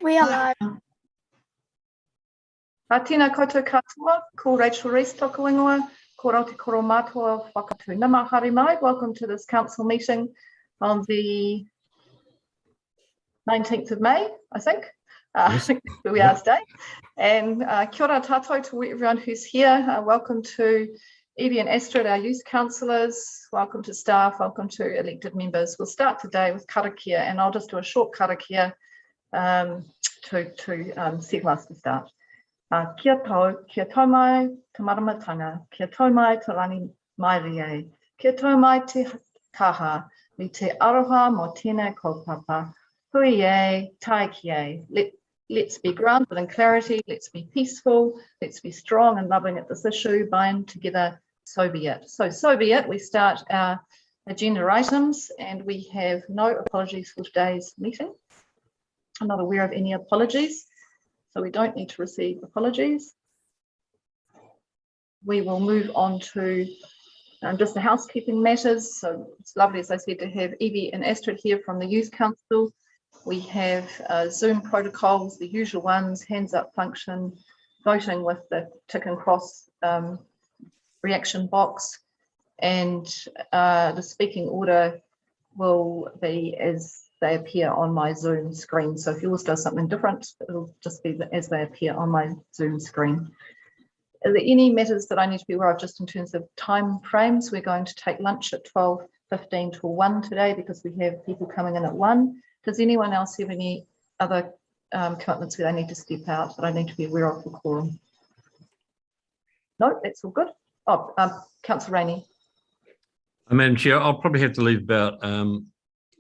We are live. Tēnā koutou katoa, ko Rachel Rees toka ingoa, ko Aotearoa mātua whakatū. Nā mā haere mai, welcome to this council meeting on the 19th of May, I think. Yes. Where we are today. And kia ora tātou to everyone who's here. Welcome to Evie and Astrid, our youth councillors. Welcome to staff, welcome to elected members. We'll start today with karakia, and I'll just do a short karakia to settle us to start. Kia tau mai te maramatanga, kia tau mai te rangi mai rie, kia tau mai te kaha, me te aroha mo tēnei kaupapa, hui e, tai ki e. Let's be grounded in clarity, let's be peaceful, let's be strong and loving at this issue, bind together, so be it. So be it, we start our agenda items, and we have no apologies for today's meeting. I'm not aware of any apologies, so we don't need to receive apologies. We will move on to just the housekeeping matters. So it's lovely, as I said, to have Evie and Astrid here from the Youth Council. We have Zoom protocols, the usual ones, hands up function, voting with the tick and cross reaction box, and the speaking order will be as they appear on my Zoom screen. So if yours does something different, it'll just be as they appear on my Zoom screen. Are there any matters that I need to be aware of just in terms of time frames? We're going to take lunch at 12:15 to 1 today because we have people coming in at 1. Does anyone else have any other commitments where they need to step out that I need to be aware of for quorum? No, that's all good. Oh, Councillor Rainey. Madam Chair, I'll probably have to leave about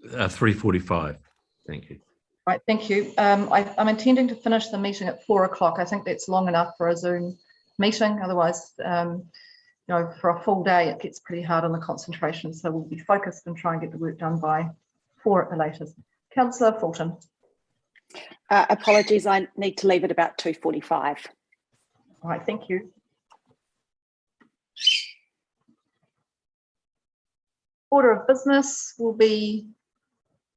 3:45. Thank you. Right, thank you. I'm intending to finish the meeting at 4 o'clock. I think that's long enough for a Zoom meeting. Otherwise, you know, for a full day, it gets pretty hard on the concentration. So we'll be focused and try and get the work done by 4 at the latest. Councillor Fulton. Apologies, I need to leave at about 2:45. All right, thank you. Order of business will be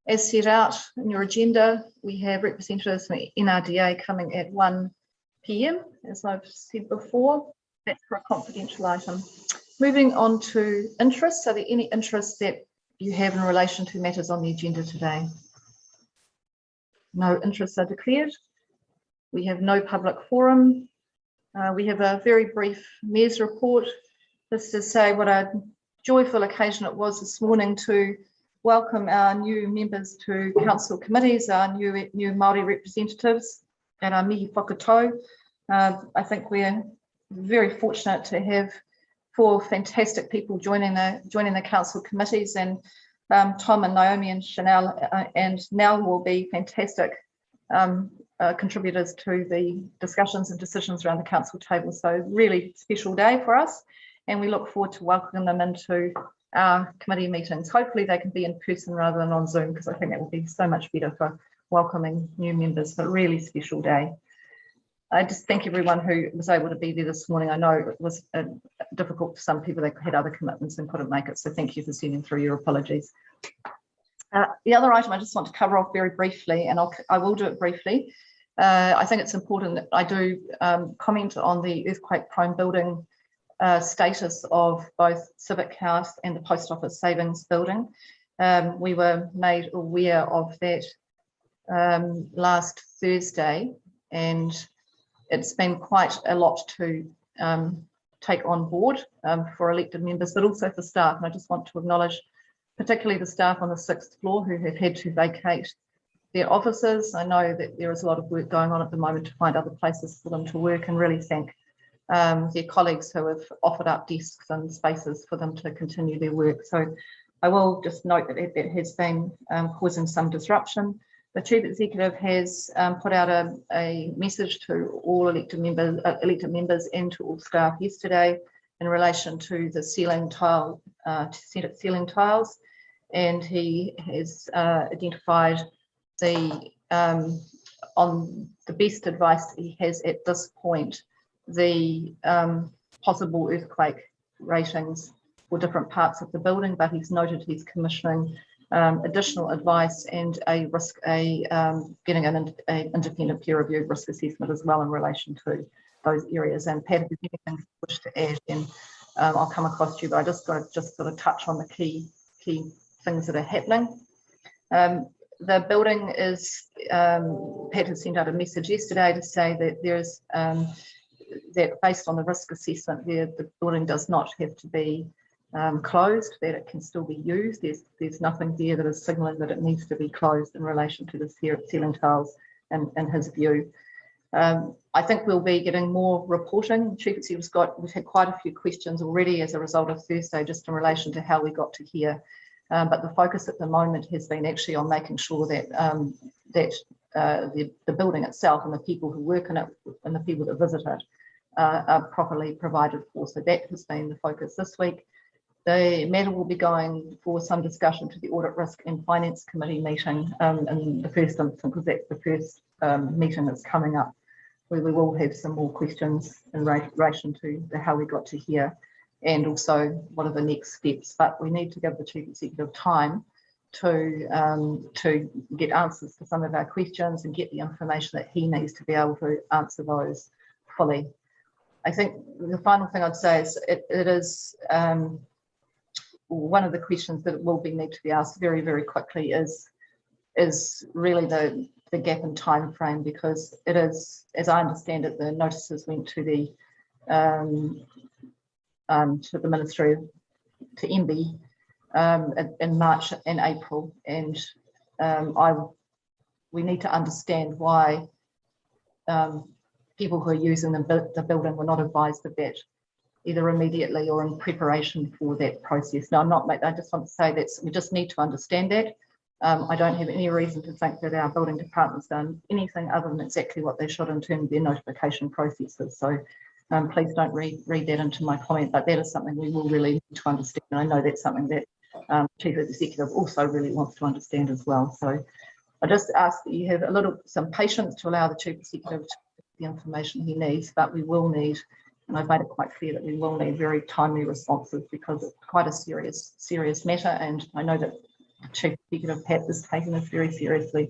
as set out in your agenda. We have representatives from the NRDA coming at 1 p.m, as I've said before. That's for a confidential item. Moving on to interests. Are there any interests that you have in relation to matters on the agenda today? No interests are declared. We have no public forum. We have a very brief mayor's report. Just to say what a joyful occasion it was this morning to welcome our new members to council committees, our new Māori representatives at our mihi whakatau. I think we're very fortunate to have 4 fantastic people joining the council committees, and Tom and Naomi and Chanel and Nell will be fantastic contributors to the discussions and decisions around the council table. So really special day for us, and we look forward to welcoming them into our committee meetings. Hopefully they can be in person rather than on Zoom, because I think that will be so much better for welcoming new members, but really special day. I just thank everyone who was able to be there this morning. I know it was difficult for some people that had other commitments and couldn't make it, so thank you for sending through your apologies. The other item I just want to cover off very briefly, and I will do it briefly. I think it's important that I do comment on the earthquake-prone building status of both Civic House and the Post Office Savings Building. We were made aware of that last Thursday, and it's been quite a lot to take on board for elected members, but also for staff. And I just want to acknowledge particularly the staff on the 6th floor who have had to vacate their offices. I know that there is a lot of work going on at the moment to find other places for them to work, and really thank their colleagues who have offered up desks and spaces for them to continue their work. So I will just note that it has been causing some disruption. The Chief Executive has put out a message to all elected members and to all staff yesterday in relation to the ceiling tile, Senate ceiling tiles, and he has identified on the best advice that he has at this point, the possible earthquake ratings for different parts of the building, but he's noted he's commissioning additional advice and getting an independent peer-reviewed risk assessment as well in relation to those areas. And Pat, if there's anything you wish to add, then I'll come across to you, but I just got to sort of touch on the key things that are happening. The building is, Pat has sent out a message yesterday to say that there's, that based on the risk assessment there, the building does not have to be closed, that it can still be used. There's nothing there that is signalling that it needs to be closed in relation to the ceiling tiles in his view. I think we'll be getting more reporting. Chief Executive's we've had quite a few questions already as a result of Thursday, just in relation to how we got to here. But the focus at the moment has been actually on making sure that the building itself and the people who work in it and the people that visit it are properly provided for. So that has been the focus this week. The matter will be going for some discussion to the Audit, Risk and Finance Committee meeting in the first instance, because that's the first meeting that's coming up, where we will have some more questions in relation to how we got to here, and also what are the next steps. But we need to give the Chief Executive time to get answers to some of our questions and get the information that he needs to be able to answer those fully. I think the final thing I'd say is it is one of the questions that will need to be asked very, very quickly is really the gap in time frame, because it is, as I understand it, the notices went to the Ministry to MB in March and April, and we need to understand why people who are using the building were not advised of that either immediately or in preparation for that process. Now, I just want to say that we just need to understand that. I don't have any reason to think that our building department's done anything other than exactly what they should in terms of their notification processes. So please don't read that into my comment, but that is something we will really need to understand. And I know that's something that Chief Executive also really wants to understand as well. So I just ask that you have some patience to allow the Chief Executive to get the information he needs, but we will need, and I've made it quite clear that we will need very timely responses, because it's quite a serious matter, and I know that Chief Executive Pat is taking this very seriously,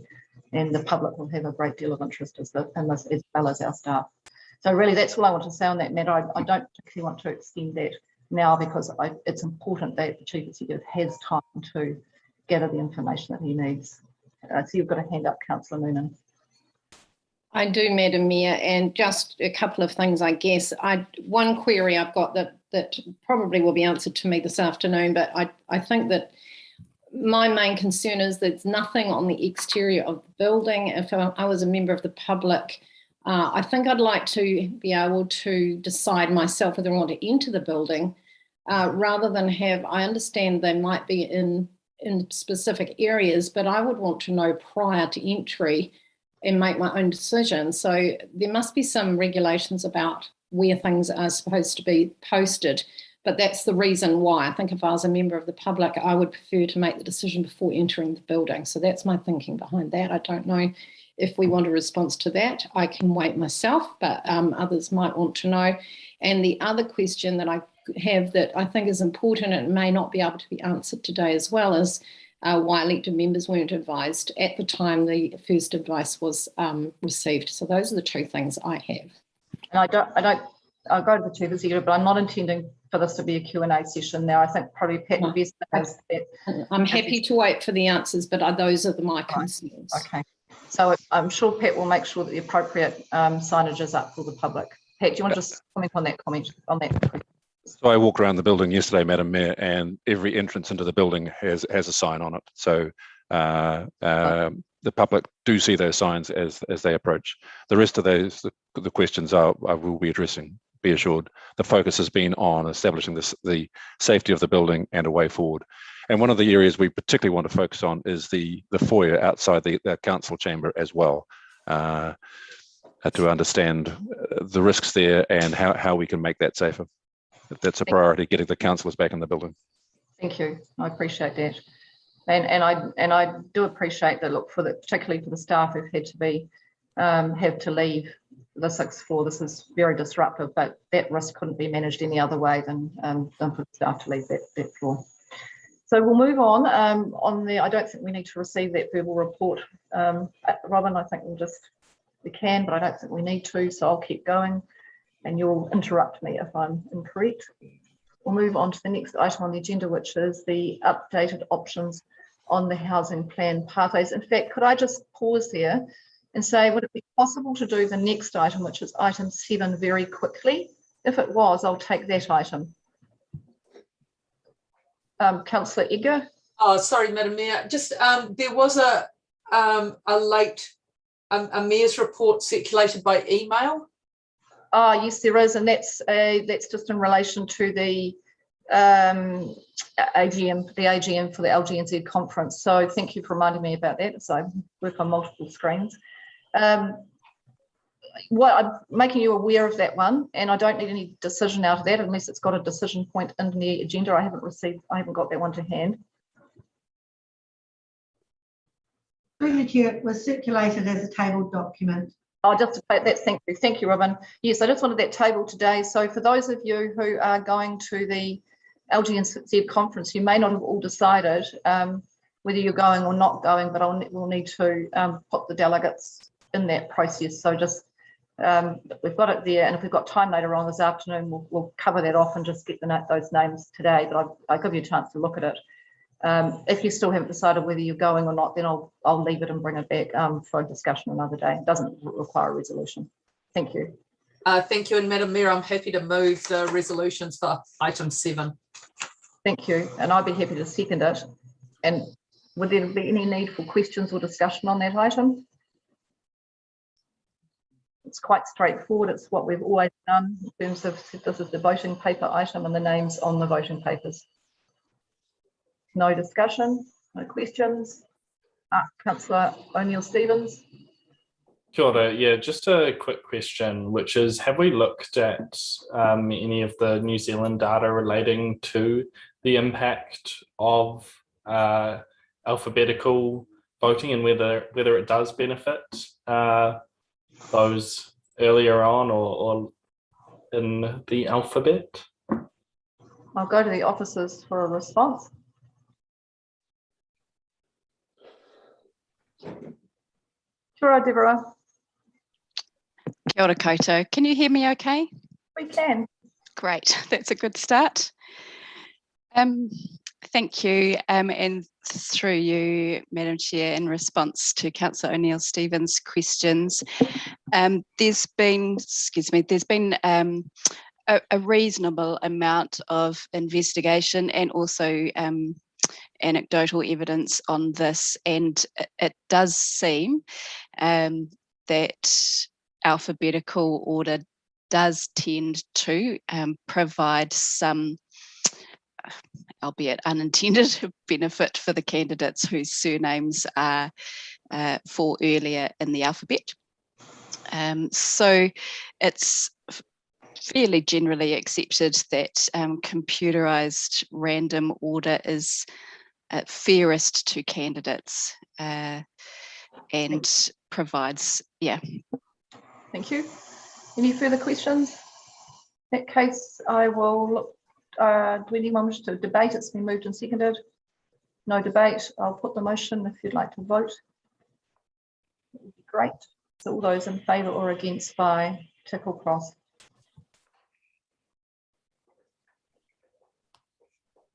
and the public will have a great deal of interest in this, as well as our staff. So really, that's all I want to say on that matter. I don't particularly want to extend that now, because it's important that the Chief Executive has time to gather the information that he needs. So you've got a hand up, Councillor Noonan. I do, Madam Mayor, and just a couple of things, I guess. One query I've got that probably will be answered to me this afternoon, but I think that my main concern is there's nothing on the exterior of the building. If I was a member of the public, I think I'd like to be able to decide myself whether I want to enter the building, rather than I understand they might be in specific areas, but I would want to know prior to entry and make my own decision. So there must be some regulations about where things are supposed to be posted, but that's the reason why. I think if I was a member of the public, I would prefer to make the decision before entering the building. So that's my thinking behind that. I don't know if we want a response to that. I can wait myself, but others might want to know. And the other question that I have that I think is important and may not be able to be answered today as well is why elected members weren't advised at the time the first advice was received. So those are the two things I have. And I'll go to the Chief Executive, but I'm not intending for this to be a Q&A session now. I think probably Pat and Best knows that. I'm happy to wait for the answers, but those are my concerns. Okay. So I'm sure Pat will make sure that the appropriate signage is up for the public. Pat, do you want to just comment on that question? So I walked around the building yesterday, Madam Mayor, and every entrance into the building has a sign on it. So the public do see those signs as they approach. The rest of those, the questions I will be addressing, be assured. The focus has been on establishing the safety of the building and a way forward. And one of the areas we particularly want to focus on is the foyer outside the council chamber as well, to understand the risks there and how we can make that safer. That's a priority, getting the councillors back in the building. Thank you. I appreciate that. And I do appreciate that. Look, particularly for the staff who've had to be have to leave the 6th floor. This is very disruptive, but that risk couldn't be managed any other way than for the staff to leave that floor. So we'll move on. I don't think we need to receive that verbal report. Robin, I think we can, but I don't think we need to, so I'll keep going and you'll interrupt me if I'm incorrect. We'll move on to the next item on the agenda, which is the updated options on the housing plan pathways. In fact, could I just pause here and say, would it be possible to do the next item, which is item 7, very quickly? If it was, I'll take that item. Councillor Edgar. Oh, sorry, Madam Mayor. Just there was a mayor's report circulated by email. Yes, there is, and that's just in relation to the AGM for the LGNZ conference. So thank you for reminding me about that. So I work on multiple screens. What I'm making you aware of that one, and I don't need any decision out of that unless it's got a decision point in the agenda. I haven't got that one to hand. It was circulated as a tabled document. Oh, just that's thank you, Robin. Yes, I just wanted that table today. So for those of you who are going to the LGNZ conference, you may not have all decided whether you're going or not going, but we'll need to put the delegates in that process. So just we've got it there, and if we've got time later on this afternoon, we'll cover that off and just get those names today. But I'll give you a chance to look at it. If you still haven't decided whether you're going or not, then I'll leave it and bring it back for a discussion another day. It doesn't require a resolution. Thank you. Thank you, and Madam Mayor, I'm happy to move the resolutions for item 7. Thank you, and I'd be happy to second it. And would there be any need for questions or discussion on that item? It's quite straightforward. It's what we've always done in terms of this is the voting paper item and the names on the voting papers. No discussion, no questions. Councillor O'Neill-Stevens. Kia ora. Yeah, just a quick question, which is, have we looked at any of the New Zealand data relating to the impact of alphabetical voting and whether it does benefit those earlier on or in the alphabet? I'll go to the officers for a response. Sure, Deborah. Kia ora koutou. Can you hear me okay? We can. Great, that's a good start. Thank you, and through you, Madam Chair, in response to Councillor O'Neill-Stevens' questions, there's been a reasonable amount of investigation and also anecdotal evidence on this, and it does seem that alphabetical order does tend to provide some, albeit unintended, benefit for the candidates whose surnames are fall earlier in the alphabet. So it's fairly generally accepted that computerised random order is fairest to candidates and provides, yeah. Thank you. Any further questions? In that case, I will look. Do anyone wish to debate? It's been moved and seconded. No debate. I'll put the motion if you'd like to vote. That would be great. So all those in favour or against by tick or cross.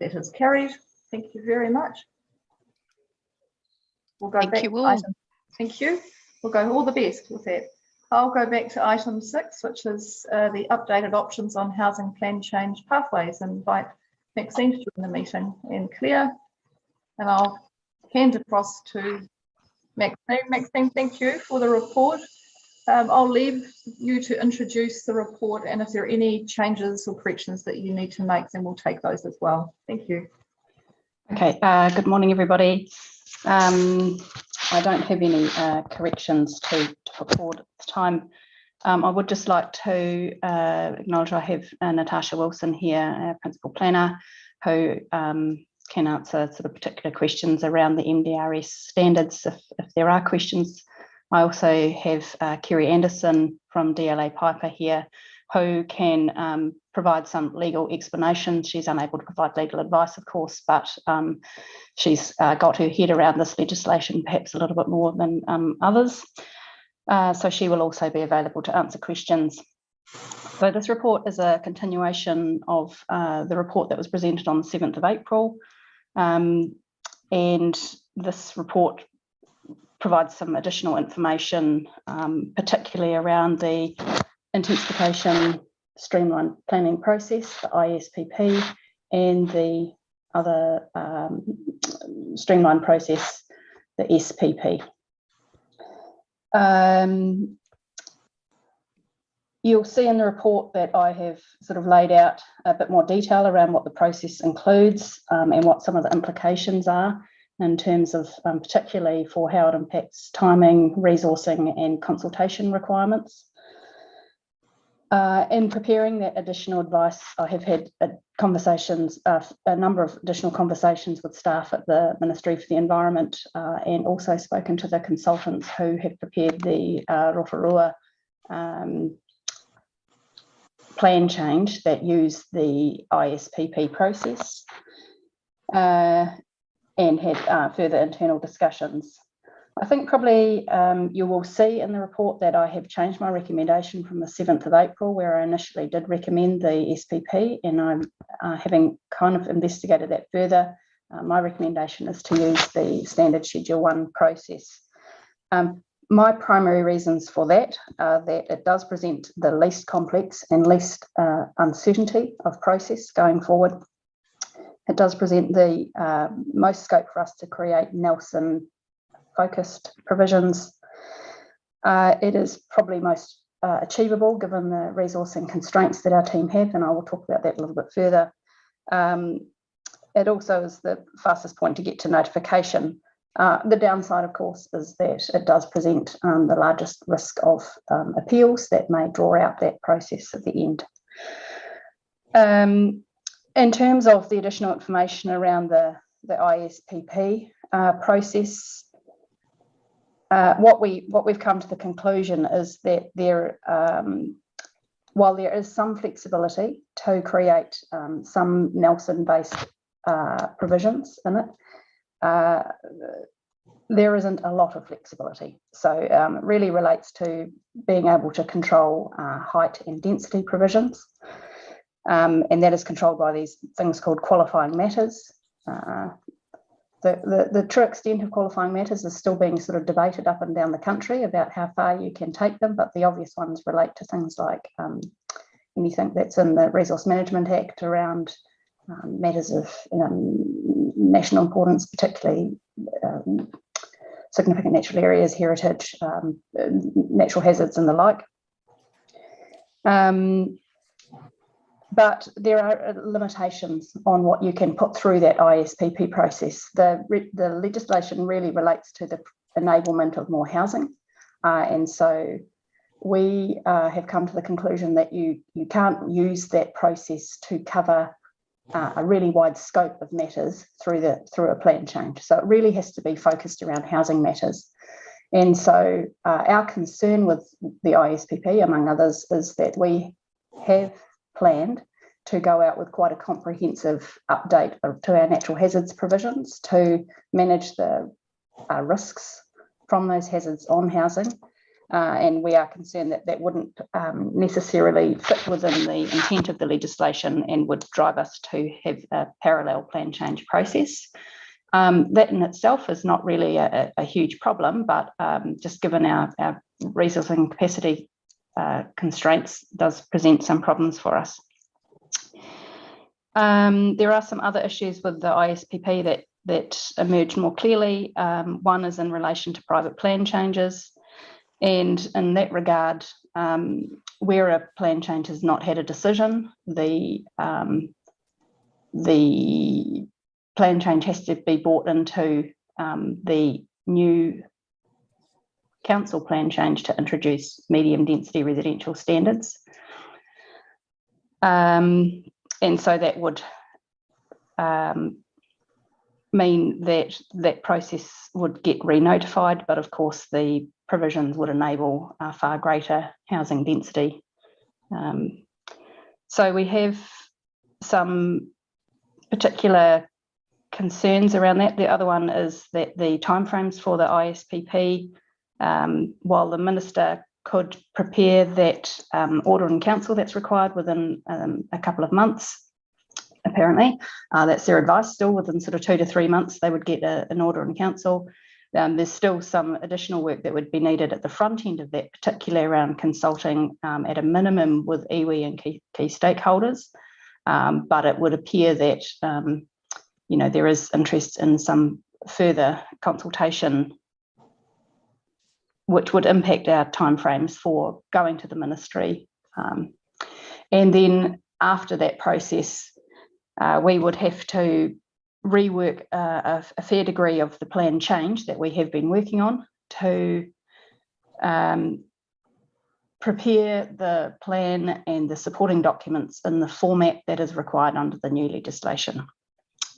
That is carried. Thank you very much. We'll go back to item. Thank you. We'll go all the best with that. I'll go back to item 6, which is the updated options on housing plan change pathways, and invite Maxine to join the meeting and Claire. And I'll hand across to Maxine. Maxine, thank you for the report. I'll leave you to introduce the report, and if there are any changes or corrections that you need to make, then we'll take those as well. Thank you. Okay, good morning, everybody. I don't have any corrections to put forward at this time. I would just like to acknowledge I have Natasha Wilson here, our Principal Planner, who can answer sort of particular questions around the MDRS standards if there are questions. I also have Kerry Anderson from DLA Piper here, who can provide some legal explanation. She's unable to provide legal advice, of course, but she's got her head around this legislation perhaps a little bit more than others. So she will also be available to answer questions. So this report is a continuation of the report that was presented on the 7th of April. And this report provides some additional information, particularly around the intensification streamlined planning process, the ISPP, and the other streamlined process, the SPP. You'll see in the report that I have sort of laid out a bit more detail around what the process includes and what some of the implications are in terms of particularly for how it impacts timing, resourcing and consultation requirements. In preparing that additional advice, I have had conversations, a number of additional conversations with staff at the Ministry for the Environment and also spoken to the consultants who have prepared the Rotorua plan change that use the ISPP process and had further internal discussions. I think probably you will see in the report that I have changed my recommendation from the 7th of April, where I initially did recommend the SPP, and I'm having kind of investigated that further. My recommendation is to use the standard Schedule 1 process. My primary reasons for that are that it does present the least complex and least uncertainty of process going forward. It does present the most scope for us to create Nelson focused provisions. It is probably most achievable given the resourcing constraints that our team have, and I will talk about that a little bit further. It also is the fastest point to get to notification. The downside, of course, is that it does present the largest risk of appeals that may draw out that process at the end. In terms of the additional information around the ISPP process, what we've come to the conclusion is that while there is some flexibility to create some Nelson-based provisions in it, there isn't a lot of flexibility. So it really relates to being able to control height and density provisions. And that is controlled by these things called qualifying matters. The true extent of qualifying matters is still being sort of debated up and down the country about how far you can take them, but the obvious ones relate to things like anything that's in the Resource Management Act around matters of national importance, particularly significant natural areas, heritage, natural hazards and the like. But there are limitations on what you can put through that ISPP process. The legislation really relates to the enablement of more housing. And so we have come to the conclusion that you can't use that process to cover a really wide scope of matters through a plan change. So it really has to be focused around housing matters. And so our concern with the ISPP, among others, is that we have planned to go out with quite a comprehensive update to our natural hazards provisions to manage the risks from those hazards on housing. And we are concerned that that wouldn't necessarily fit within the intent of the legislation and would drive us to have a parallel plan change process. That in itself is not really a huge problem, but just given our resourcing capacity constraints does present some problems for us. There are some other issues with the ISPP that emerge more clearly. One is in relation to private plan changes. And in that regard, where a plan change has not had a decision, the plan change has to be brought into the new council plan change to introduce medium density residential standards. And so that would mean that that process would get re-notified, but of course the provisions would enable far greater housing density So we have some particular concerns around that. The other one is that the timeframes for the ISPP, while the Minister could prepare that order in council that's required within a couple of months, apparently, that's their advice, still within sort of 2 to 3 months, they would get an order in council. There's still some additional work that would be needed at the front end of that, particularly around consulting at a minimum with iwi and key stakeholders. But it would appear that there is interest in some further consultation, which would impact our timeframes for going to the ministry. And then after that process, we would have to rework a fair degree of the plan change that we have been working on to prepare the plan and the supporting documents in the format that is required under the new legislation.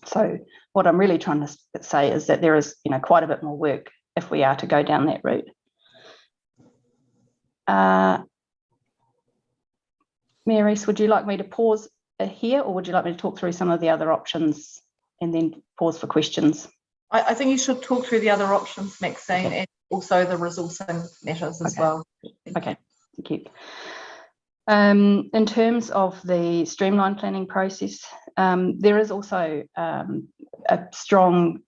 So what I'm really trying to say is that there is, quite a bit more work if we are to go down that route. Maryse, would you like me to pause here, or would you like me to talk through some of the other options and then pause for questions? I think you should talk through the other options, Maxine, Okay. and also the resourcing matters as well. Okay, thank you. In terms of the streamlined planning process, there is also a strong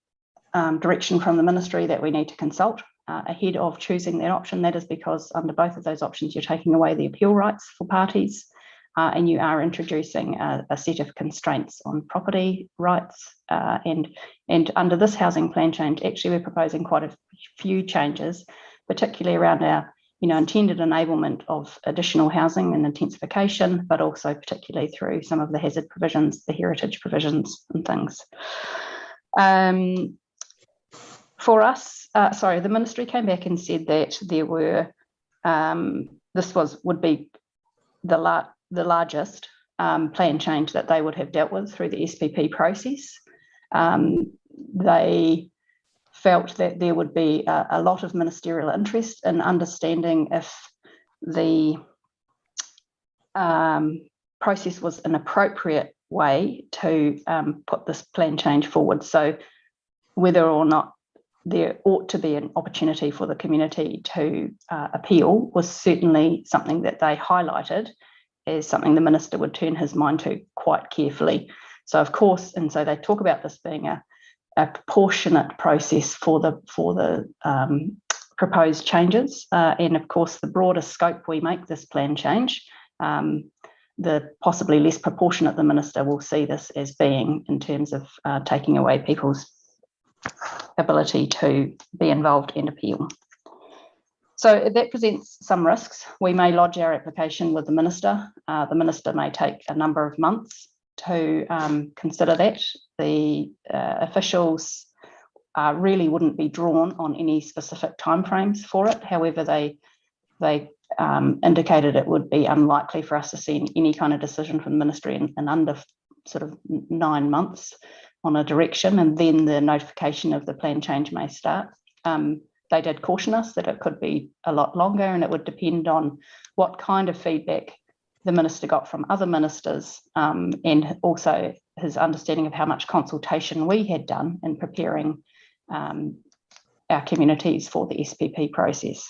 direction from the ministry that we need to consult ahead of choosing that option. That is because under both of those options, you're taking away the appeal rights for parties, and you are introducing a set of constraints on property rights. And under this housing plan change, actually we're proposing quite a few changes, particularly around our intended enablement of additional housing and intensification, but also particularly through some of the hazard provisions, the heritage provisions and things. For us, the ministry came back and said that there were, would be the largest plan change that they would have dealt with through the SPP process. They felt that there would be a lot of ministerial interest in understanding if the process was an appropriate way to put this plan change forward. So whether or not there ought to be an opportunity for the community to appeal was certainly something that they highlighted as something the minister would turn his mind to quite carefully. So of course, and so they talk about this being a proportionate process for the proposed changes, and of course the broader scope we make this plan change, the possibly less proportionate the minister will see this as being in terms of taking away people's ability to be involved and appeal. So that presents some risks. We may lodge our application with the minister. The minister may take a number of months to consider that. The officials really wouldn't be drawn on any specific timeframes for it. However, they indicated it would be unlikely for us to see any kind of decision from the ministry in under sort of 9 months on a direction, and then the notification of the plan change may start. They did caution us that it could be a lot longer, and it would depend on what kind of feedback the minister got from other ministers, and also his understanding of how much consultation we had done in preparing our communities for the SPP process.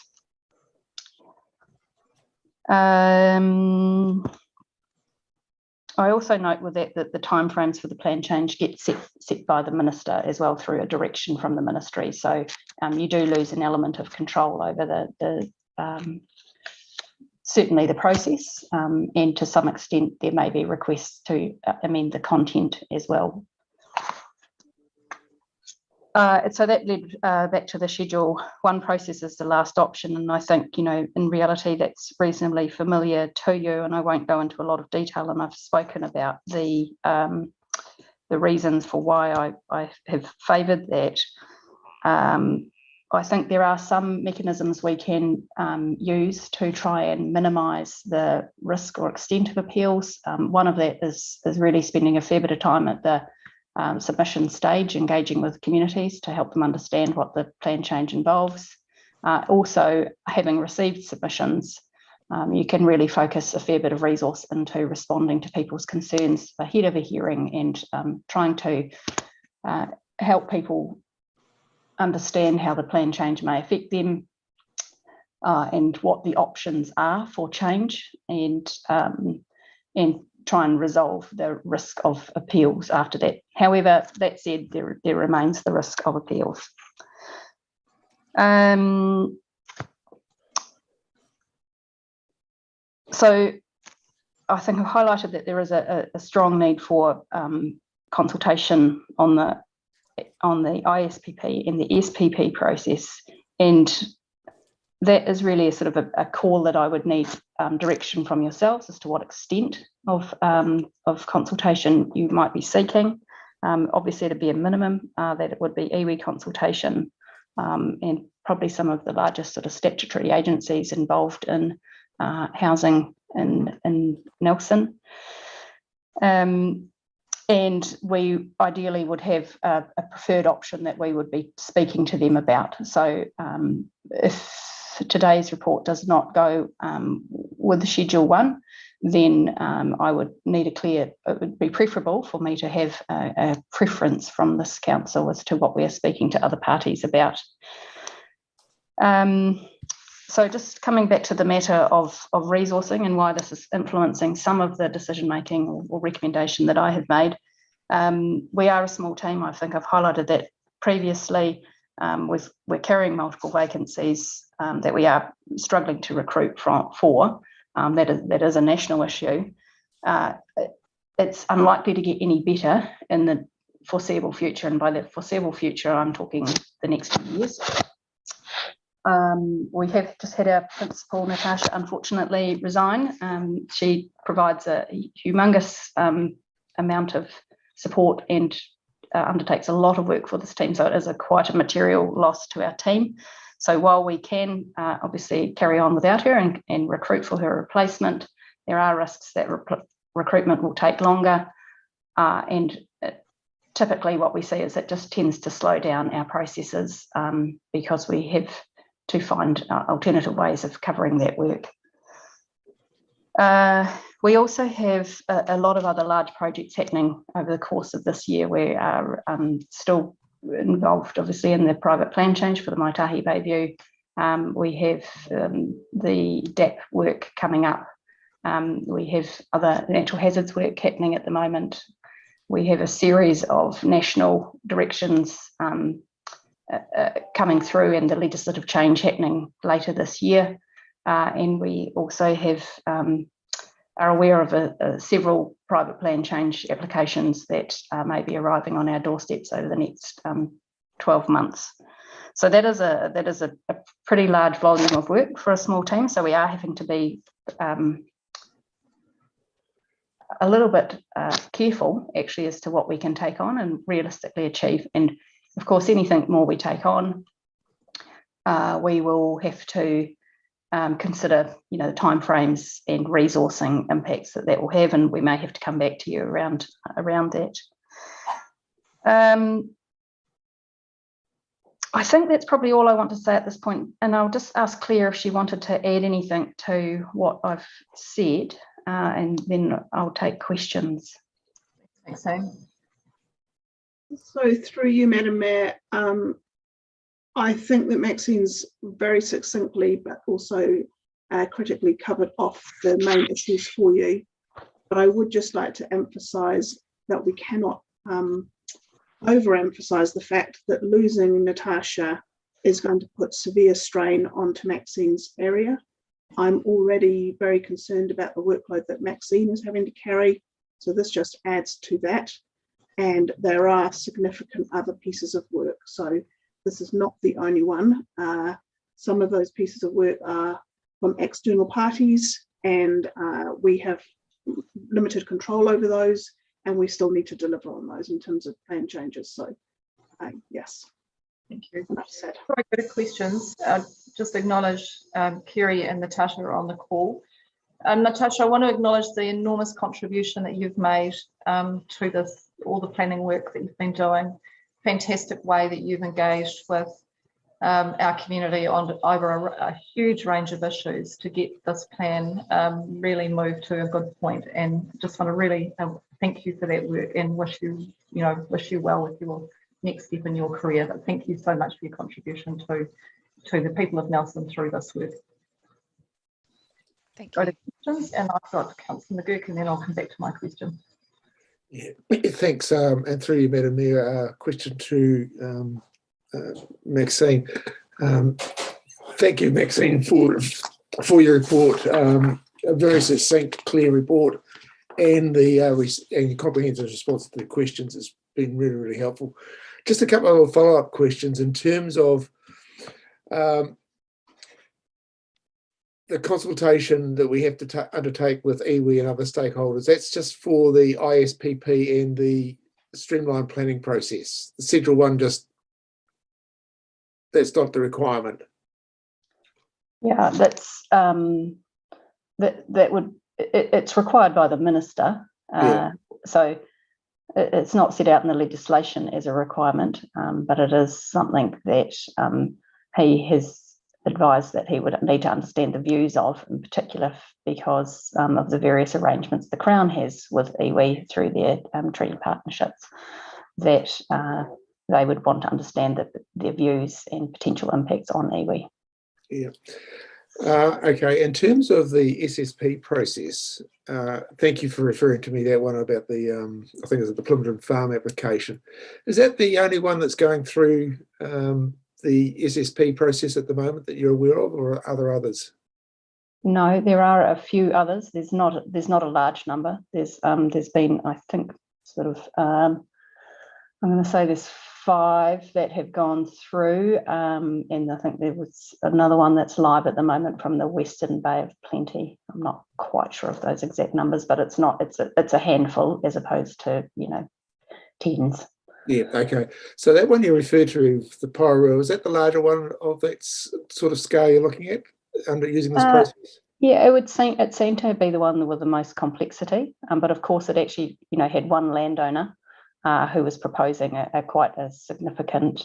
I also note with that the timeframes for the plan change get set by the minister as well through a direction from the ministry. So you do lose an element of control over certainly the process, and to some extent there may be requests to amend the content as well. So that led back to the Schedule 1 process as the last option, and I think, in reality that's reasonably familiar to you, and I won't go into a lot of detail, and I've spoken about the reasons for why I have favoured that. I think there are some mechanisms we can use to try and minimise the risk or extent of appeals. One of that is really spending a fair bit of time at the submission stage, engaging with communities to help them understand what the plan change involves. Also, having received submissions, you can really focus a fair bit of resource into responding to people's concerns ahead of a hearing and trying to help people understand how the plan change may affect them and what the options are for change, and try and resolve the risk of appeals after that. However, that said, there remains the risk of appeals. So I think I've highlighted that there is a strong need for consultation on the ISPP and the SPP process, and that is really a sort of a call that I would need direction from yourselves as to what extent of consultation you might be seeking. Obviously, to be a minimum, that it would be iwi consultation, and probably some of the largest sort of statutory agencies involved in housing in Nelson. And we ideally would have a preferred option that we would be speaking to them about. So if today's report does not go with Schedule 1, then I would need it would be preferable for me to have a preference from this council as to what we are speaking to other parties about. So just coming back to the matter of resourcing and why this is influencing some of the decision making or recommendation that I have made. We are a small team. I think I've highlighted that previously. We're carrying multiple vacancies that we are struggling to recruit for. That is a national issue. It's unlikely to get any better in the foreseeable future, and by the foreseeable future, I'm talking the next 2 years. We have just had our principal, Natasha, unfortunately resign. She provides a humongous amount of support and undertakes a lot of work for this team. So it is quite a material loss to our team. So while we can obviously carry on without her and recruit for her replacement, there are risks that recruitment will take longer. And typically what we see is it just tends to slow down our processes because we have to find alternative ways of covering that work. We also have a lot of other large projects happening over the course of this year. We are still involved, obviously, in the private plan change for the Maitahi Bayview. We have the DAP work coming up. We have other natural hazards work happening at the moment. We have a series of national directions coming through and the legislative change happening later this year. And we also are aware of several private plan change applications that may be arriving on our doorsteps over the next 12 months. So that is a pretty large volume of work for a small team. So we are having to be a little bit careful actually as to what we can take on and realistically achieve. And of course, anything more we take on, we will have to consider, the timeframes and resourcing impacts that will have, and we may have to come back to you around that. I think that's probably all I want to say at this point, and I'll just ask Claire if she wanted to add anything to what I've said, and then I'll take questions. Thanks, Sam. So through you, Madam Mayor, I think that Maxine's very succinctly but also critically covered off the main issues for you. But I would just like to emphasise that we cannot overemphasise the fact that losing Natasha is going to put severe strain onto Maxine's area. I'm already very concerned about the workload that Maxine is having to carry, so this just adds to that. And there are significant other pieces of work, so this is not the only one. Some of those pieces of work are from external parties, and we have limited control over those, and we still need to deliver on those in terms of plan changes. So yes. Thank you. Enough said. Before I go to questions, just acknowledge Kerry and Natasha are on the call. Natasha, I want to acknowledge the enormous contribution that you've made to all the planning work that you've been doing. Fantastic way that you've engaged with our community on over a huge range of issues to get this plan really moved to a good point. And just want to really thank you for that work and wish you well with your next step in your career. But thank you so much for your contribution to the people of Nelson through this work. Thank Go you. to questions, and I've got Councillor McGurk, and then I'll come back to my question. Yeah, thanks. And through you, Madam Mayor, question to Maxine. Thank you, Maxine, for your report. A very succinct, clear report, and your comprehensive response to the questions has been really, really helpful. Just a couple of follow-up questions in terms of the consultation that we have to undertake with iwi and other stakeholders. That's just for the ISPP and the streamlined planning process. The central one, just that's not the requirement. Yeah, that's it's required by the minister. So it's not set out in the legislation as a requirement, but it is something that he has advised that he would need to understand the views of, in particular because of the various arrangements the Crown has with iwi through their treaty partnerships, that they would want to understand their views and potential impacts on iwi. Yeah. Okay, in terms of the SSP process, thank you for referring to me that one about the, I think it's the Plymouth Farm application. Is that the only one that's going through the SSP process at the moment that you're aware of, or are there others? No, there are a few others. There's not a large number. There's been, I think, sort of, I'm going to say there's 5 that have gone through, and I think there was another one that's live at the moment from the Western Bay of Plenty. I'm not quite sure of those exact numbers, but it's a handful as opposed to, tens. Yeah, okay. So that one you referred to, the Pyro, is that the larger one of that sort of scale you're looking at under using this process? Yeah, it seemed to be the one with the most complexity, but of course it actually, had one landowner who was proposing a quite a significant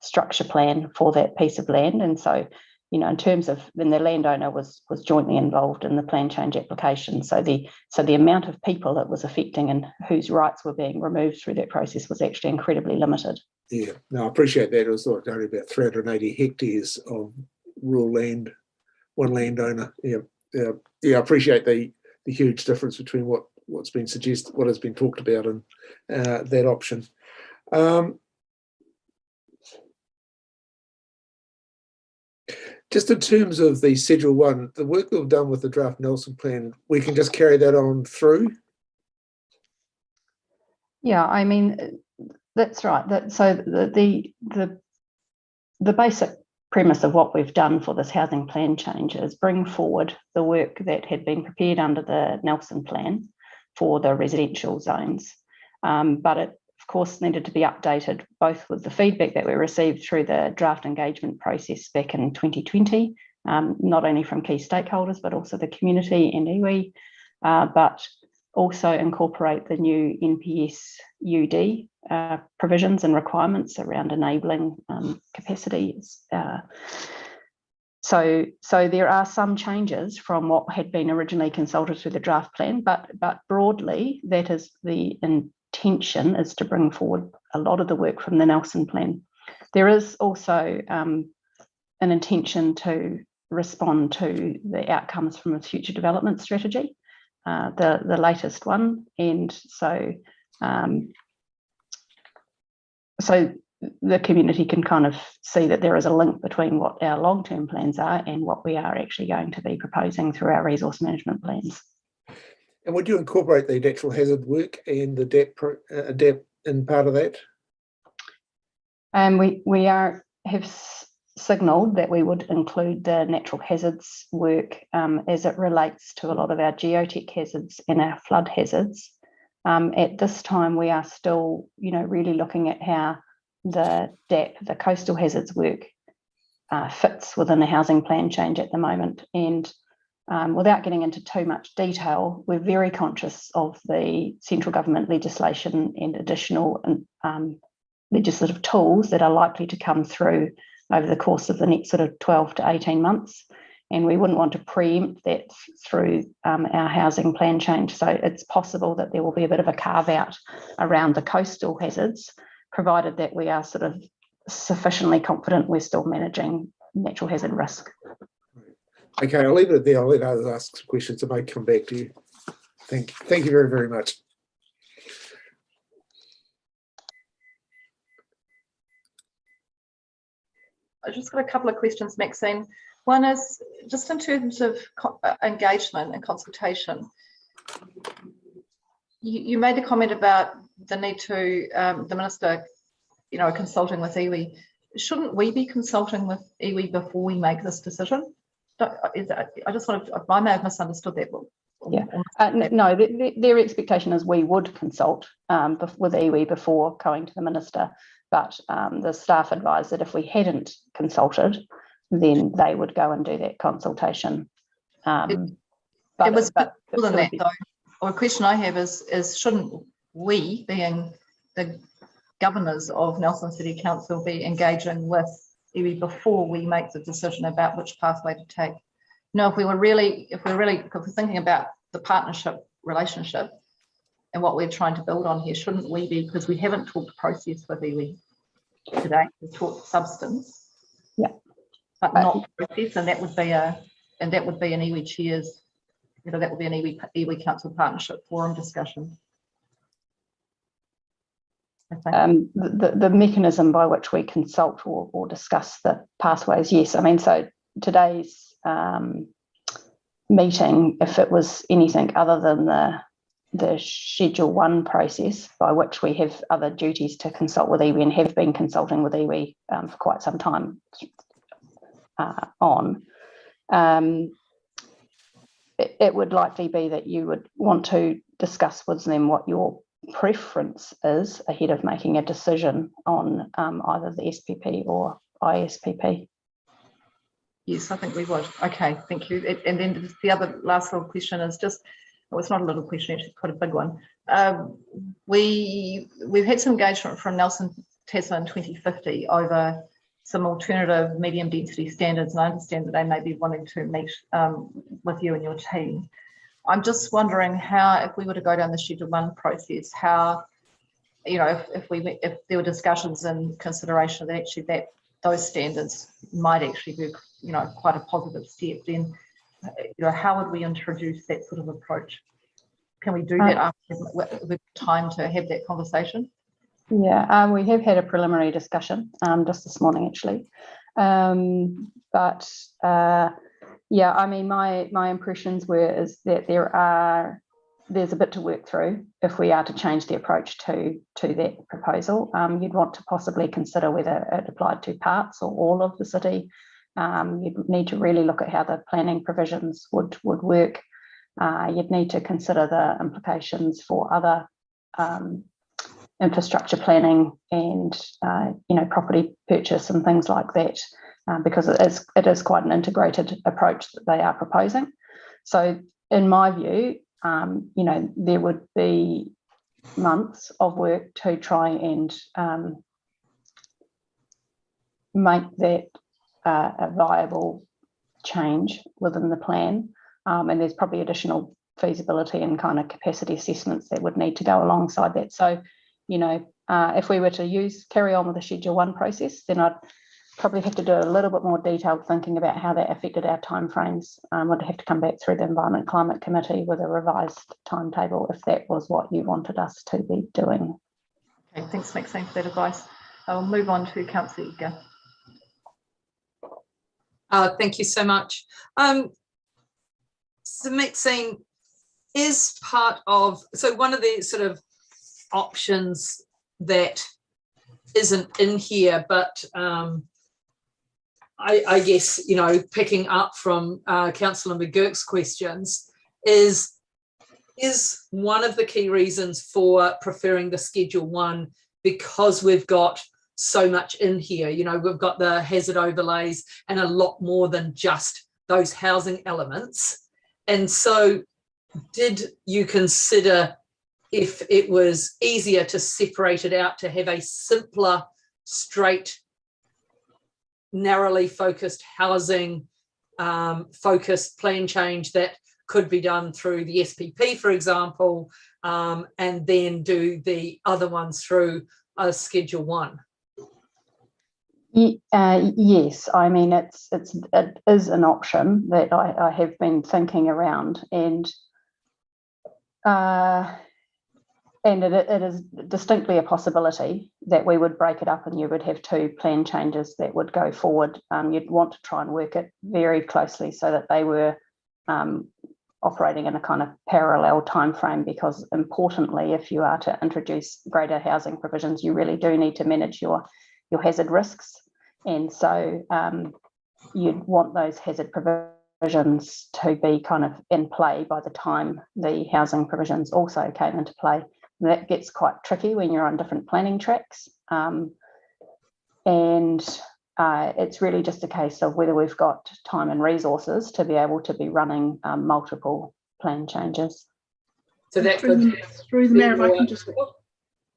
structure plan for that piece of land, and so, in terms of when the landowner was jointly involved in the plan change application, so the amount of people it was affecting and whose rights were being removed through that process was actually incredibly limited. Yeah, no, I appreciate that. It was like only about 380 hectares of rural land, one landowner. Yeah, I appreciate the huge difference between what's been suggested, what has been talked about, and that option. Just in terms of the Schedule 1, the work that we've done with the draft Nelson plan, we can just carry that on through? Yeah, I mean, that's right. So the basic premise of what we've done for this housing plan change is bring forward the work that had been prepared under the Nelson plan for the residential zones, but it of course needed to be updated both with the feedback that we received through the draft engagement process back in 2020, not only from key stakeholders but also the community and iwi, but also incorporate the new NPS UD provisions and requirements around enabling capacities. So there are some changes from what had been originally consulted through the draft plan, but broadly that is the intention, is to bring forward a lot of the work from the Nelson plan. There is also an intention to respond to the outcomes from a future development strategy, the latest one, and so the community can kind of see that there is a link between what our long-term plans are and what we are actually going to be proposing through our resource management plans. And would you incorporate the natural hazard work and the DAP in part of that? We have signalled that we would include the natural hazards work as it relates to a lot of our geotech hazards and our flood hazards. At this time, we are still, really looking at how the DAP, the coastal hazards work, fits within the housing plan change at the moment. And without getting into too much detail, we're very conscious of the central government legislation and additional legislative tools that are likely to come through over the course of the next sort of 12 to 18 months. And we wouldn't want to preempt that through our housing plan change. So it's possible that there will be a bit of a carve out around the coastal hazards, provided that we are sort of sufficiently confident we're still managing natural hazard risk. Okay, I'll leave it there. I'll let others ask some questions. I may come back to you. Thank you very, very much. I just got a couple of questions, Maxine. One is just in terms of engagement and consultation. You made the comment about the need to, the Minister, consulting with iwi. Shouldn't we be consulting with iwi before we make this decision? I just wanted to, I may have misunderstood that. Yeah, no, their expectation is we would consult with iwi before going to the Minister, but the staff advised that if we hadn't consulted, then they would go and do that consultation. It was more than that, though. Or a question I have is shouldn't we, being the governors of Nelson City Council, be engaging with iwi before we make the decision about which pathway to take? If we're thinking about the partnership relationship and what we're trying to build on here, shouldn't we be, because we haven't talked process with iwi today, we've talked substance, but not process, and that would be an iwi chairs, that would be an iwi council partnership forum discussion. The mechanism by which we consult or discuss the pathways, yes. I mean, so today's meeting, if it was anything other than the Schedule 1 process by which we have other duties to consult with iwi and have been consulting with iwi for quite some time it would likely be that you would want to discuss with them what your preference is ahead of making a decision on either the SPP or ISPP. Yes, I think we would. Okay, thank you. And then the other last little question is just, well, it's not a little question, actually quite a big one. We've had some engagement from Nelson Tasman 2050 over some alternative medium density standards, and I understand that they may be wanting to meet with you and your team. I'm just wondering how, if we were to go down the Schedule 1 process, how, if there were discussions and consideration that actually those standards might actually be, quite a positive step, then, how would we introduce that sort of approach? Can we do that after with time to have that conversation? Yeah, we have had a preliminary discussion just this morning, actually. Yeah, I mean, my impressions is that there's a bit to work through if we are to change the approach to that proposal. You'd want to possibly consider whether it applied to parts or all of the city. You'd need to really look at how the planning provisions would work. You'd need to consider the implications for other infrastructure planning and property purchase and things like that, because it is quite an integrated approach that they are proposing. So in my view, there would be months of work to try and make that a viable change within the plan, and there's probably additional feasibility and kind of capacity assessments that would need to go alongside that. So if we were to carry on with the Schedule 1 process, then I'd probably have to do a little bit more detailed thinking about how that affected our timeframes. Would have to come back through the Environment Climate Committee with a revised timetable if that was what you wanted us to be doing. Okay, thanks Maxine for that advice. I'll move on to Councillor Edgar. Thank you so much. So Maxine, is part of, so one of the sort of options that isn't in here, but I guess, picking up from Councillor McGurk's questions, is one of the key reasons for preferring the Schedule 1 because we've got so much in here. We've got the hazard overlays and a lot more than just those housing elements. And so did you consider if it was easier to separate it out, to have a simpler, straight narrowly focused housing focused plan change that could be done through the SPP, for example, and then do the other ones through Schedule 1? Yes, I mean it is an option that I have been thinking around, and it is distinctly a possibility that we would break it up and you would have two plan changes that would go forward. You'd want to try and work it very closely so that they were operating in a kind of parallel time frame, because importantly, if you are to introduce greater housing provisions, you really do need to manage your hazard risks. And so you'd want those hazard provisions to be kind of in play by the time the housing provisions also came into play. And that gets quite tricky when you're on different planning tracks. It's really just a case of whether we've got time and resources to be able to be running multiple plan changes. So that through the mayor, if I can just,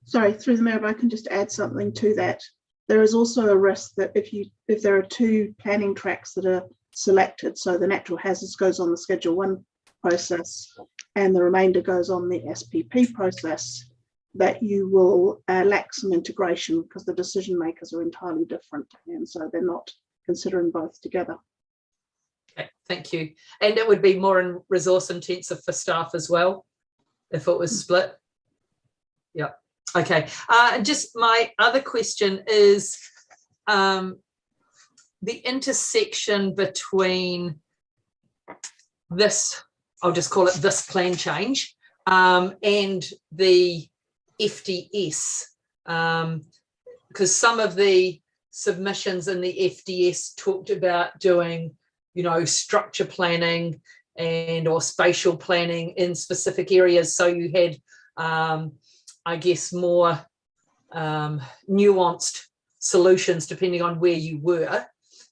sorry, through the mayor, if I can just add something to that. There is also a risk that if there are two planning tracks that are selected, so the natural hazards goes on the Schedule 1 process and the remainder goes on the SPP process, that you will lack some integration because the decision makers are entirely different, and so they're not considering both together. Okay, thank you. And it would be more resource intensive for staff as well if it was split. Yeah. Okay. Just my other question is the intersection between this, I'll just call it this plan change, and the FDS, because some of the submissions in the FDS talked about doing, you know, structure planning and or spatial planning in specific areas. So you had, I guess, more nuanced solutions depending on where you were.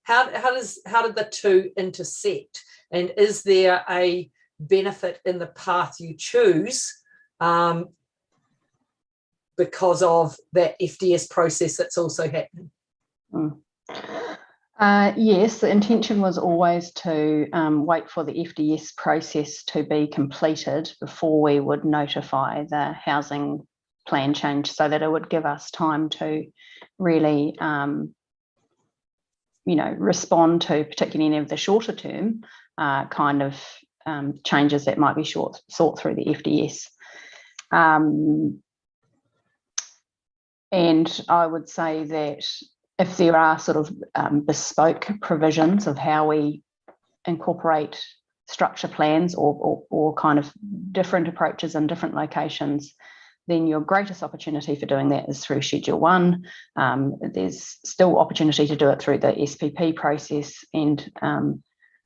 How did the two intersect? And is there a benefit in the path you choose because of that FDS process that's also happening? Yes, the intention was always to wait for the FDS process to be completed before we would notify the housing plan change, so that it would give us time to really respond to particularly any of the shorter term kind of changes that might be sought through the FDS. And I would say that if there are sort of bespoke provisions of how we incorporate structure plans or kind of different approaches in different locations, then your greatest opportunity for doing that is through Schedule 1. There's still opportunity to do it through the SPP process. And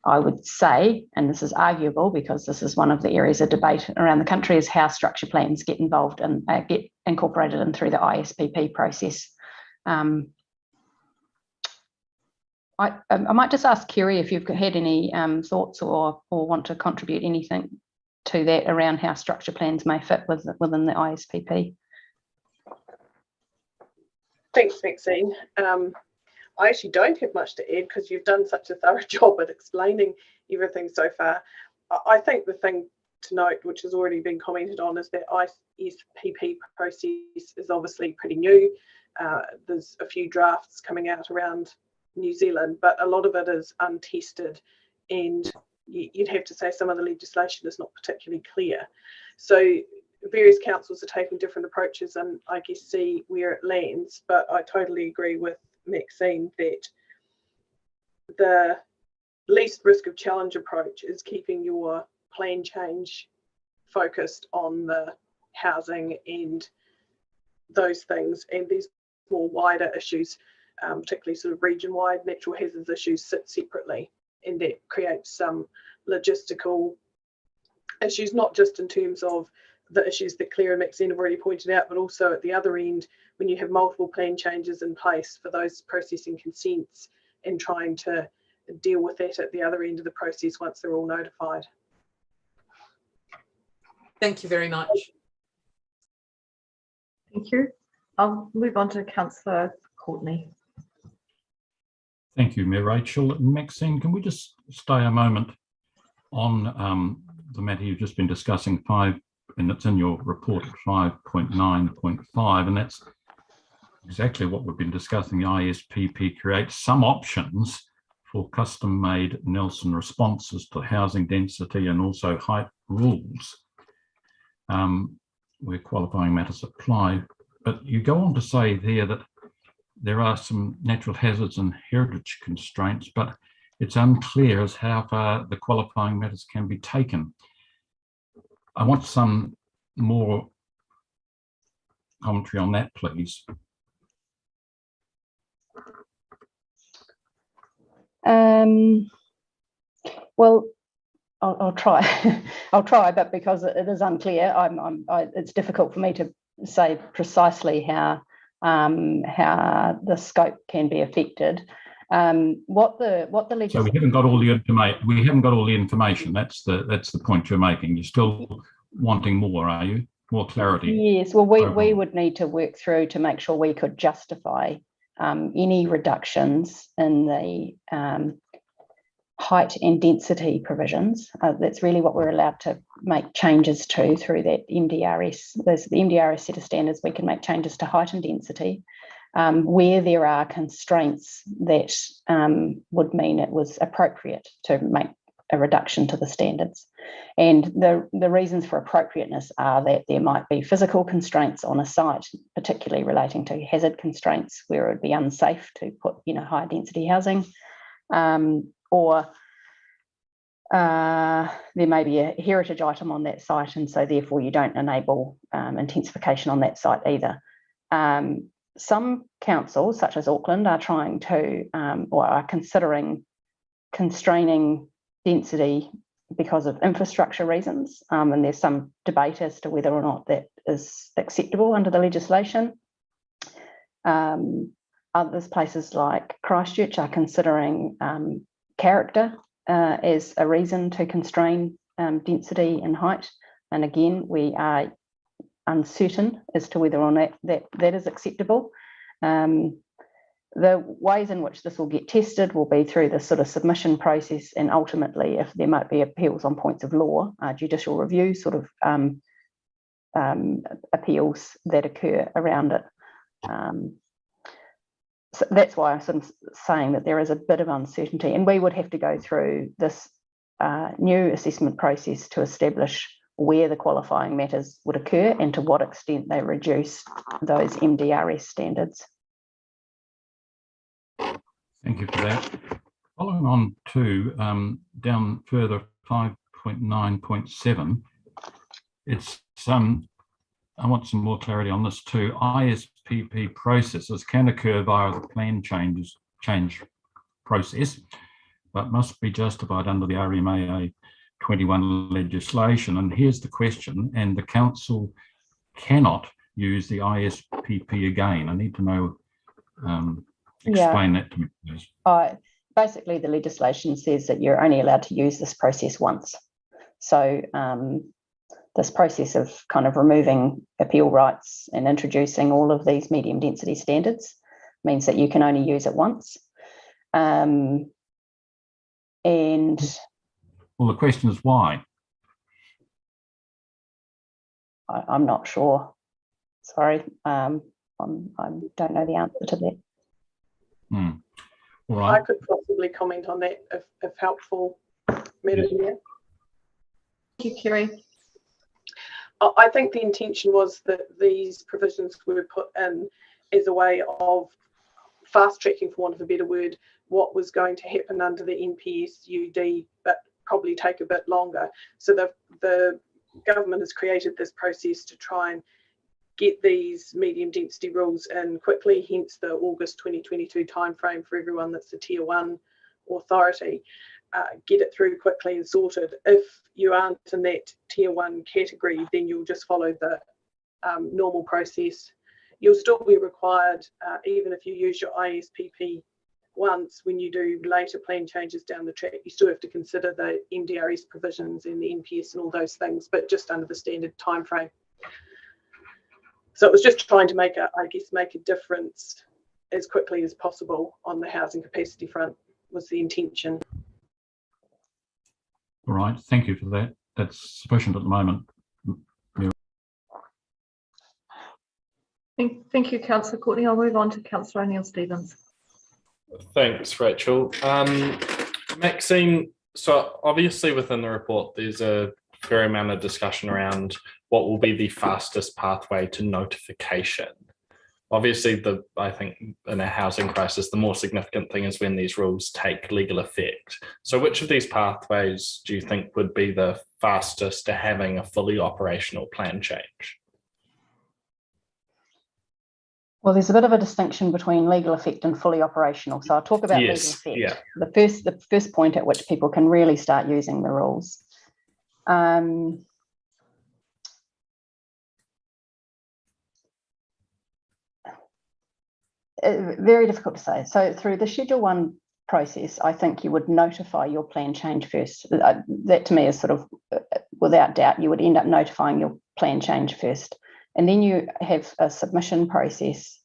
I would say, and this is arguable because this is one of the areas of debate around the country, is how structure plans get involved and get incorporated in through the ISPP process. I might just ask Kerry if you've had any thoughts or want to contribute anything to that around how structure plans may fit within the ISPP. Thanks, Maxine. I actually don't have much to add because you've done such a thorough job at explaining everything so far. I think the thing to note, which has already been commented on, is that ISPP process is obviously pretty new. There's a few drafts coming out around New Zealand, but a lot of it is untested, and you'd have to say some of the legislation is not particularly clear. So various councils are taking different approaches, and I guess see where it lands. But I totally agree with Maxine that the least risk of challenge approach is keeping your plan change focused on the housing and those things, and these more wider issues, particularly sort of region-wide natural hazards issues, sit separately, and that creates some logistical issues, not just in terms of the issues that Claire and Maxine have already pointed out, but also at the other end, when you have multiple plan changes in place for those processing consents and trying to deal with that at the other end of the process once they're all notified. Thank you very much. Thank you. I'll move on to Councillor Courtney. Thank you, Mayor Rachel. Maxine, can we just stay a moment on the matter you've just been discussing, and it's in your report at 5.9.5, and that's exactly what we've been discussing. The ISPP creates some options for custom-made Nelson responses to housing density and also height rules where qualifying matters apply. But you go on to say there that there are some natural hazards and heritage constraints, but it's unclear as how far the qualifying matters can be taken. I want some more commentary on that, please. Well, I'll try. I'll try, but because it is unclear, it's difficult for me to say precisely how the scope can be affected. What the legislation. So we haven't got all the information. We haven't got all the information. That's the point you're making. You're still wanting more, are you? More clarity. Yes. Well, we would need to work through to make sure we could justify any reductions in the height and density provisions. That's really what we're allowed to make changes to through that MDRS. There's the MDRS set of standards. We can make changes to height and density where there are constraints that would mean it was appropriate to make a reduction to the standards. And the reasons for appropriateness are that there might be physical constraints on a site, particularly relating to hazard constraints where it would be unsafe to put high density housing. Or there may be a heritage item on that site, and so therefore you don't enable intensification on that site either. Some councils, such as Auckland, are trying to or are considering constraining density because of infrastructure reasons, and there's some debate as to whether or not that is acceptable under the legislation. Others, places like Christchurch, are considering character as a reason to constrain density and height. And again, we are uncertain as to whether or not that is acceptable. The ways in which this will get tested will be through the sort of submission process, and ultimately, if there might be appeals on points of law, judicial review sort of appeals that occur around it. So that's why I'm sort of saying that there is a bit of uncertainty, and we would have to go through this new assessment process to establish where the qualifying matters would occur and to what extent they reduce those MDRS standards. Thank you for that. Following on to down further 5.9.7, it's I want some more clarity on this too. ISPP processes can occur via the plan change process, but must be justified under the RMAA 21 legislation. And here's the question, and the council cannot use the ISPP again. I need to know, explain that to me, please. Basically, the legislation says that you're only allowed to use this process once. So this process of kind of removing appeal rights and introducing all of these medium density standards means that you can only use it once. And well, the question is why? I'm not sure. Sorry, I don't know the answer to that. All right. I could possibly comment on that if helpful, Madam Mayor. Thank you, Kerry. I think the intention was that these provisions were put in as a way of fast tracking, for want of a better word, what was going to happen under the NPSUD, but probably take a bit longer. So the government has created this process to try and get these medium density rules in quickly, hence the August 2022 timeframe for everyone that's a tier 1 authority. Get it through quickly and sorted. If you aren't in that tier 1 category, then you'll just follow the normal process. You'll still be required, even if you use your ISPP once, when you do later plan changes down the track, you still have to consider the MDRS provisions and the NPS and all those things, but just under the standard time frame. So it was just trying to make a difference as quickly as possible on the housing capacity front was the intention. All right, thank you for that. That's sufficient at the moment. Thank you, Councillor Courtney. I'll move on to Councillor O'Neill-Stevens. Thanks, Rachel. Maxine, so obviously within the report, there's a fair amount of discussion around what will be the fastest pathway to notification. Obviously, I think in a housing crisis, the more significant thing is when these rules take legal effect. So which of these pathways do you think would be the fastest to having a fully operational plan change? Well, there's a bit of a distinction between legal effect and fully operational. So I'll talk about legal effect. Yeah. The first point at which people can really start using the rules. Very difficult to say. So through the Schedule 1 process, I think you would notify your plan change first. That to me is sort of, without doubt, you would end up notifying your plan change first. And then you have a submission process.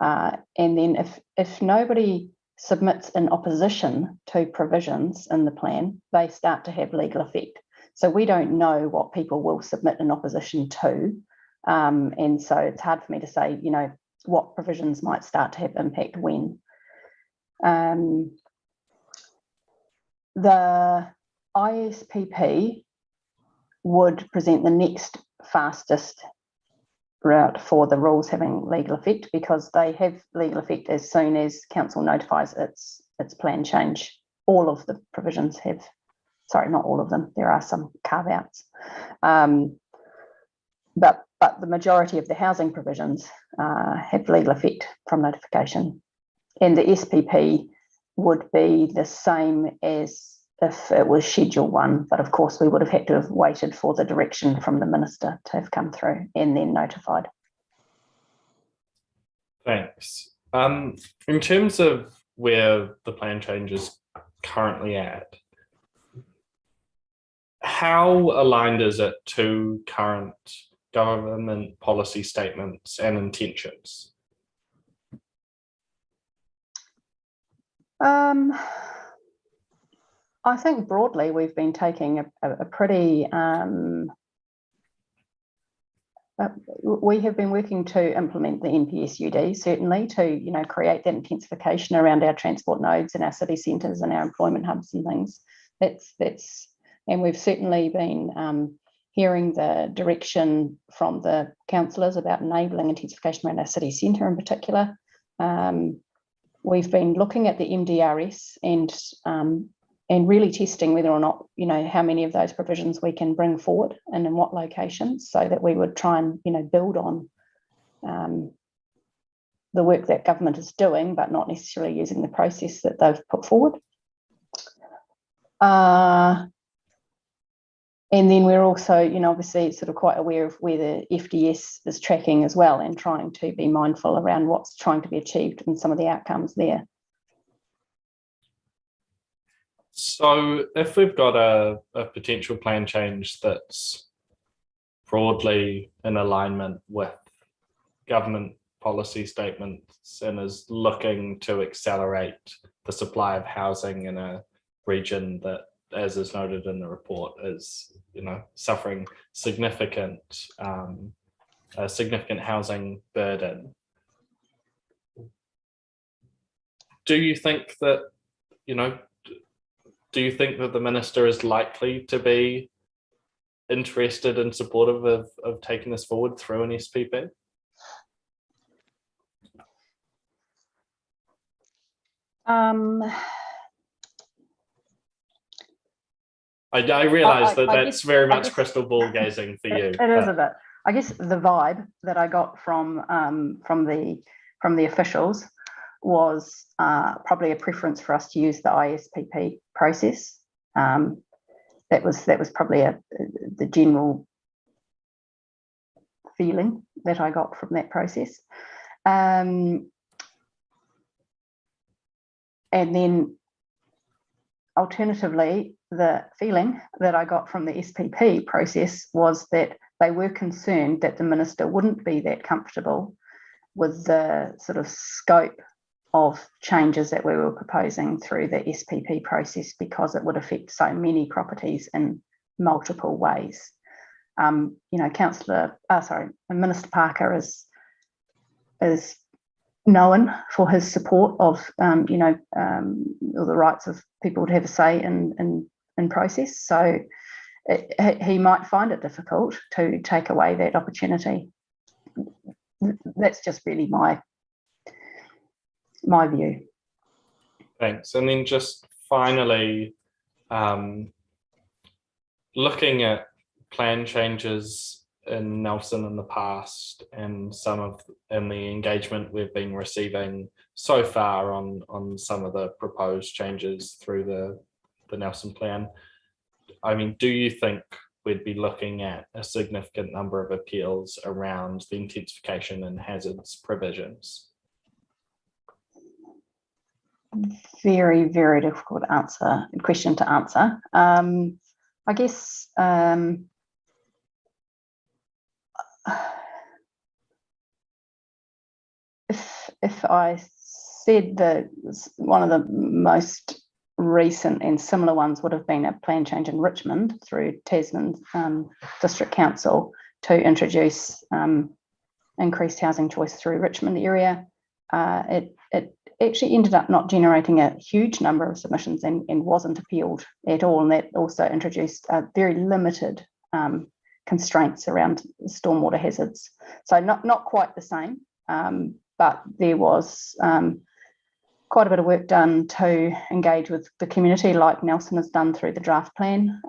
And then if nobody submits in opposition to provisions in the plan, they start to have legal effect. So we don't know what people will submit in opposition to. And so it's hard for me to say, you know, what provisions might start to have impact when. The ISPP would present the next fastest route for the rules having legal effect, because they have legal effect as soon as council notifies its plan change. All of the provisions have, sorry, not all of them, there are some carve-outs, but the majority of the housing provisions have legal effect from notification. And the SPP would be the same as if it was Schedule 1, but of course we would have had to have waited for the direction from the minister to have come through and then notified. Thanks. In terms of where the plan change is currently at, how aligned is it to current government policy statements and intentions? I think broadly we've been taking a pretty, we have been working to implement the NPSUD, certainly to, you know, create that intensification around our transport nodes and our city centres and our employment hubs and things. And we've certainly been hearing the direction from the councillors about enabling intensification around our city centre in particular. We've been looking at the MDRS and really testing whether or not, you know, how many of those provisions we can bring forward and in what locations, so that we would try and, you know, build on the work that government is doing, but not necessarily using the process that they've put forward. And then we're also, you know, obviously sort of quite aware of where the FDS is tracking as well, and trying to be mindful around what's trying to be achieved and some of the outcomes there. So if we've got a potential plan change that's broadly in alignment with government policy statements and is looking to accelerate the supply of housing in a region that, as is noted in the report, is, you know, suffering significant housing burden, do you think that, you know, do you think that the minister is likely to be interested and supportive of taking this forward through an SPP? I realise that that's very much crystal ball gazing for you. It is a bit. I guess the vibe that I got from the officials was probably a preference for us to use the ISPP process. That was probably the general feeling that I got from that process. And then alternatively, the feeling that I got from the SPP process was that they were concerned that the minister wouldn't be that comfortable with the sort of scope of changes that we were proposing through the SPP process, because it would affect so many properties in multiple ways. Minister Parker is known for his support of the rights of people to have a say in process. So he might find it difficult to take away that opportunity. That's just really my view. Thanks. And then just finally, looking at plan changes in Nelson in the past and the engagement we've been receiving so far on some of the proposed changes through the Nelson plan, I mean, do you think we'd be looking at a significant number of appeals around the intensification and hazards provisions? Very, very difficult question to answer. I guess if I said that one of the most recent and similar ones would have been a plan change in Richmond through Tasman's District Council to introduce increased housing choice through Richmond area. It actually ended up not generating a huge number of submissions and wasn't appealed at all, and that also introduced very limited constraints around stormwater hazards. So not quite the same, but there was quite a bit of work done to engage with the community, like Nelson has done through the draft plan.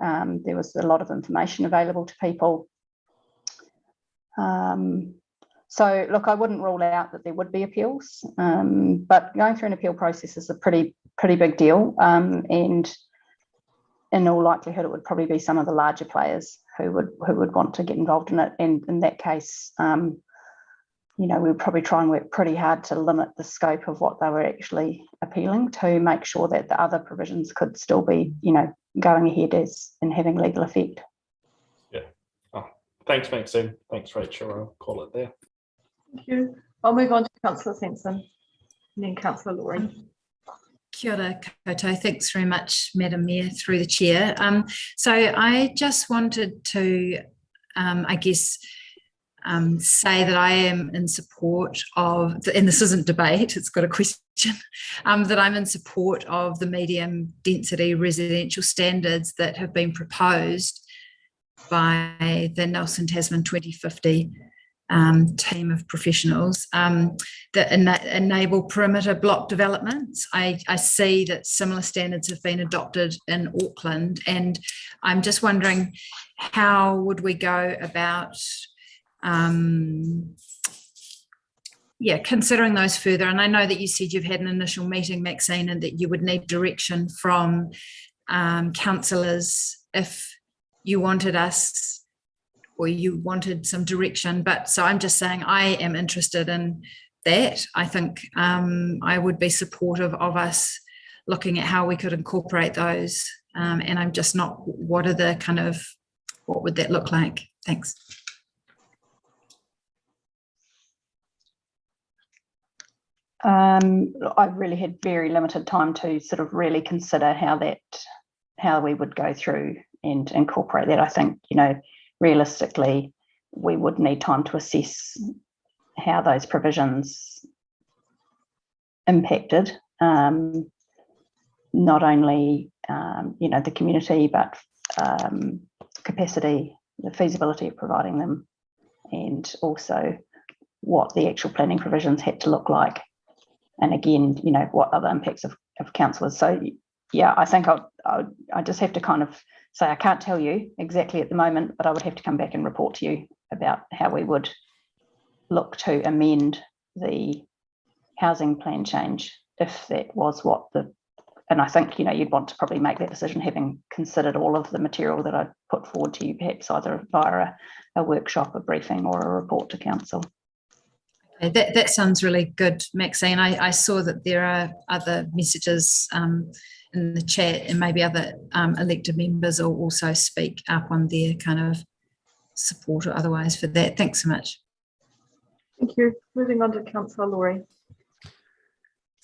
There was a lot of information available to people. So look, I wouldn't rule out that there would be appeals, but going through an appeal process is a pretty big deal, and in all likelihood it would probably be some of the larger players who would want to get involved in it, and in that case we would probably try and work pretty hard to limit the scope of what they were actually appealing to, make sure that the other provisions could still be going ahead and having legal effect. Yeah. Thanks, Maxine. Thanks, Rachel. I'll call it there. Thank you. I'll move on to Councillor Sampson and then Councillor Laurie. Kia ora koutou. Thanks very much, Madam Mayor, through the chair. So I just wanted to, say that I am in support of, and this isn't debate, it's got a question, that I'm in support of the medium density residential standards that have been proposed by the Nelson Tasman 2050 team of professionals that enable perimeter block developments. I see that similar standards have been adopted in Auckland, and I'm just wondering, how would we go about considering those further? And I know that you said you've had an initial meeting, Maxine, and that you would need direction from councillors if you wanted us, or you wanted some direction. But so I'm just saying I am interested in that. I think I would be supportive of us looking at how we could incorporate those. And I'm just not, what would that look like? Thanks. I've really had very limited time to sort of really consider how we would go through and incorporate that. I think, realistically, we would need time to assess how those provisions impacted not only the community, but capacity, the feasibility of providing them, and also what the actual planning provisions had to look like. And again, what other impacts of councillors. So yeah, I think I just have to kind of say I can't tell you exactly at the moment, but I would have to come back and report to you about how we would look to amend the housing plan change if that was and I think you'd want to probably make that decision having considered all of the material that I put forward to you, perhaps either via a workshop, a briefing, or a report to council. Okay, that sounds really good, Maxine. I saw that there are other messages in the chat, and maybe other elected members will also speak up on their kind of support or otherwise for that. Thanks so much. Thank you. Moving on to Councillor Laurie.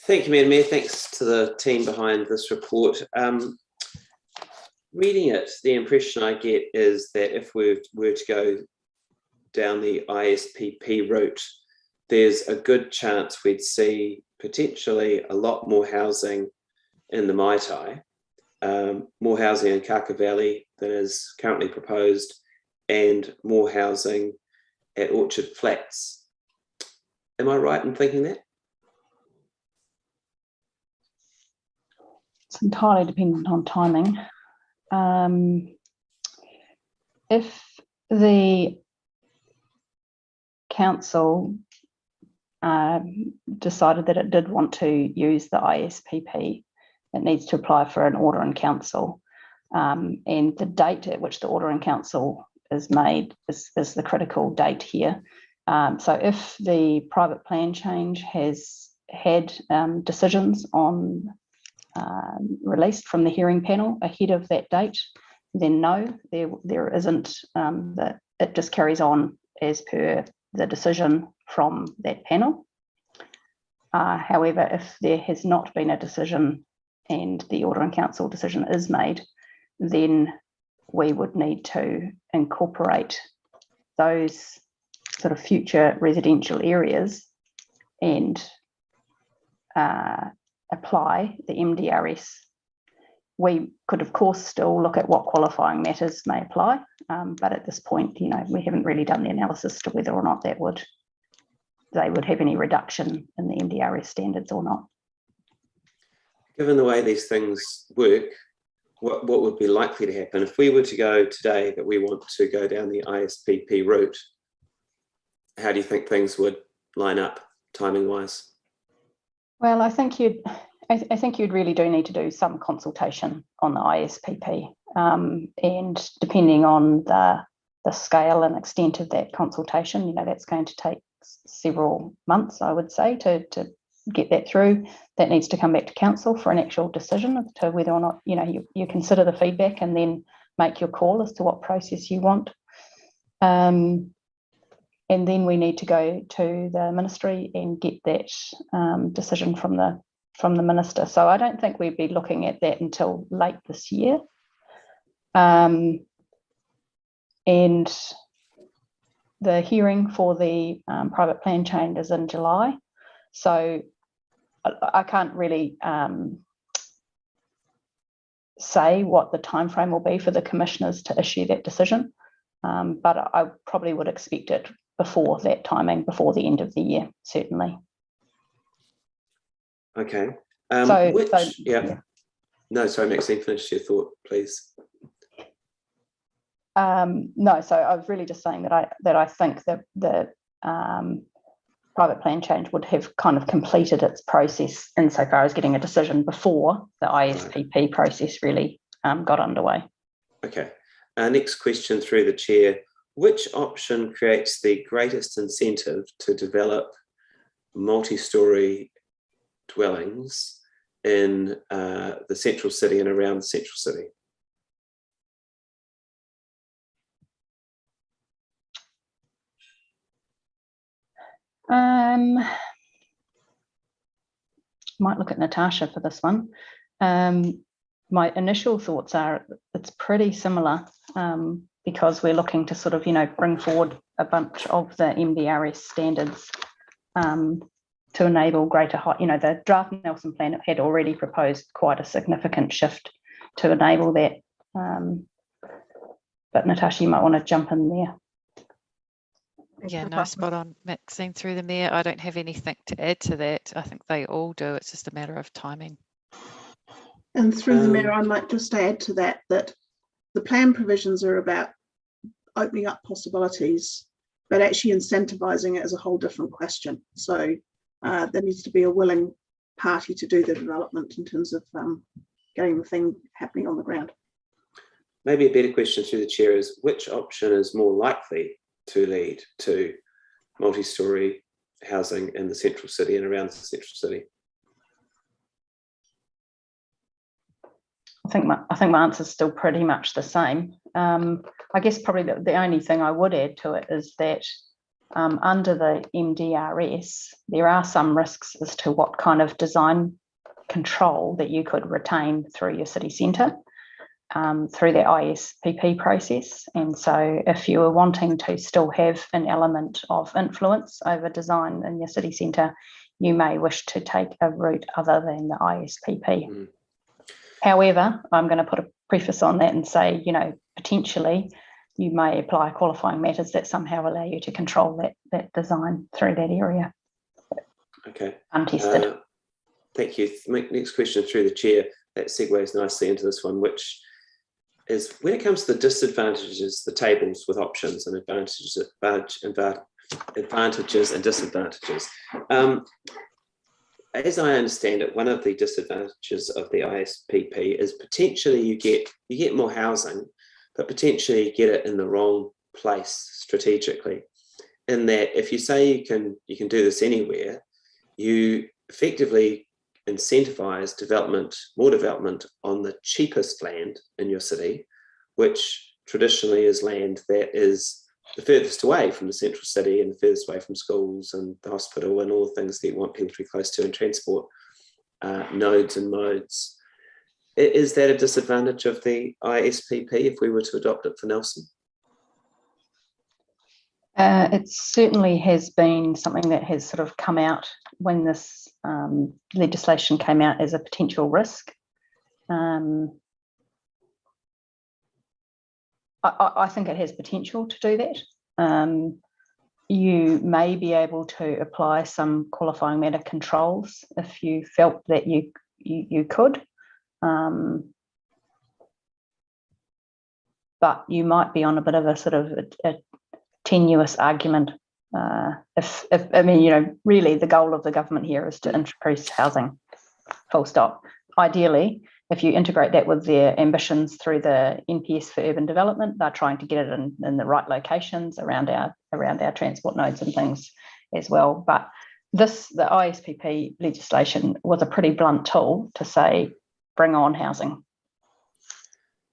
Thank you, Madam Mayor. Thanks to the team behind this report. Reading it, the impression I get is that if we were to go down the ISPP route, there's a good chance we'd see potentially a lot more housing in the Maitai, more housing in Kaka Valley than is currently proposed, and more housing at Orchard Flats. Am I right in thinking that? It's entirely dependent on timing. If the council decided that it did want to use the ISPP, it needs to apply for an order in council, and the date at which the order in council is made is the critical date here. So if the private plan change has had decisions on released from the hearing panel ahead of that date, then no, there isn't, that it just carries on as per the decision from that panel. However, if there has not been a decision and the order in council decision is made, then we would need to incorporate those sort of future residential areas and apply the MDRS. We could, of course, still look at what qualifying matters may apply, but at this point, we haven't really done the analysis to whether or not they would have any reduction in the MDRS standards or not. Given the way these things work, what would be likely to happen if we were to go today that we want to go down the ISPP route? How do you think things would line up timing-wise? Well, I think you'd really do need to do some consultation on the ISPP, and depending on the scale and extent of that consultation, that's going to take several months, I would say, to get that through. That needs to come back to council for an actual decision as to whether or not you consider the feedback and then make your call as to what process you want. And then we need to go to the ministry and get that decision from the minister. So I don't think we'd be looking at that until late this year. And the hearing for the private plan change is in July. So I can't really say what the timeframe will be for the commissioners to issue that decision, but I probably would expect it before that timing, before the end of the year, certainly. Okay. Yeah. No, sorry, Maxine, finish your thought, please. No, so I was really just saying that I think that the private plan change would have kind of completed its process insofar as getting a decision before the ISPP process really got underway. Okay. Next question through the chair. Which option creates the greatest incentive to develop multi-storey dwellings in the central city and around the central city? Might look at Natasha for this one. My initial thoughts are it's pretty similar, because we're looking to sort of, bring forward a bunch of the MDRS standards to enable greater height. The draft Nelson plan had already proposed quite a significant shift to enable that. But Natasha, you might want to jump in there. Yeah, no, spot on, Maxine, through the mayor. I don't have anything to add to that. I think they all do. It's just a matter of timing. And through the mayor, I might just add to that the plan provisions are about opening up possibilities, but actually incentivising it is a whole different question. So there needs to be a willing party to do the development in terms of getting the thing happening on the ground. Maybe a better question through the chair is, which option is more likely to lead to multi-storey housing in the central city and around the central city? I think my answer is still pretty much the same. I guess probably the only thing I would add to it is that under the MDRS, there are some risks as to what kind of design control that you could retain through your city centre, through the ISPP process. And so if you are wanting to still have an element of influence over design in your city centre, you may wish to take a route other than the ISPP. However, I'm going to put a preface on that and say, you know, potentially you may apply qualifying matters that somehow allow you to control that design through that area. Okay. Untested. Thank you. Next question through the chair. That segues nicely into this one, which is when it comes to the disadvantages, the tables with options and advantages and disadvantages. As I understand it, one of the disadvantages of the ISPP is potentially you get more housing, but potentially you get it in the wrong place strategically. In that, if you say you can do this anywhere, you effectively incentivize more development on the cheapest land in your city, which traditionally is land that is the furthest away from the central city and the furthest away from schools and the hospital and all the things that you want people to be close to and transport nodes and modes. Is that a disadvantage of the ISPP if we were to adopt it for Nelson? It certainly has been something that has sort of come out when this legislation came out as a potential risk. I think it has potential to do that. You may be able to apply some qualifying matter controls if you felt that you could. But you might be on a bit of a sort of a tenuous argument. If I mean, you know, really the goal of the government here is to increase housing, full stop. Ideally, if you integrate that with their ambitions through the NPS for urban development, they're trying to get it in the right locations around our transport nodes and things as well. But the ISPP legislation was a pretty blunt tool to say, bring on housing.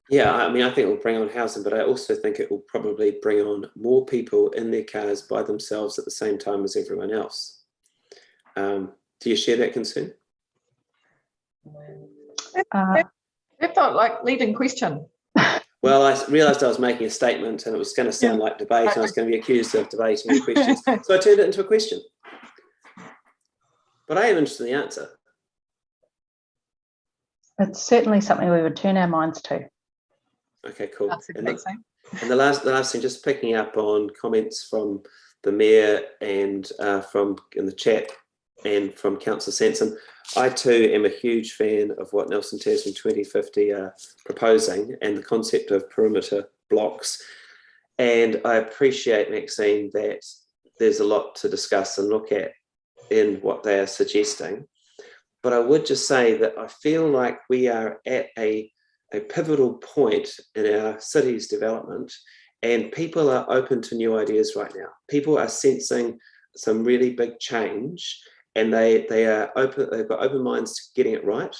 Yeah, I mean, I think it will bring on housing, but I also think it will probably bring on more people in their cars by themselves at the same time as everyone else. Do you share that concern? That felt like leading question. Well, I realised I was making a statement and it was going to sound like debate and I was going to be accused of debating the questions. So I turned it into a question. But I am interested in the answer. It's certainly something we would turn our minds to. Okay, cool. And the last thing, just picking up on comments from the Mayor and from in the chat and from Councillor Sanson, I too am a huge fan of what Nelson Tasman 2050 are proposing and the concept of perimeter blocks. And I appreciate, Maxine, that there's a lot to discuss and look at in what they are suggesting. But I would just say that I feel like we are at a pivotal point in our city's development and people are open to new ideas right now. People are sensing some really big change and they are open, they've got open minds to getting it right.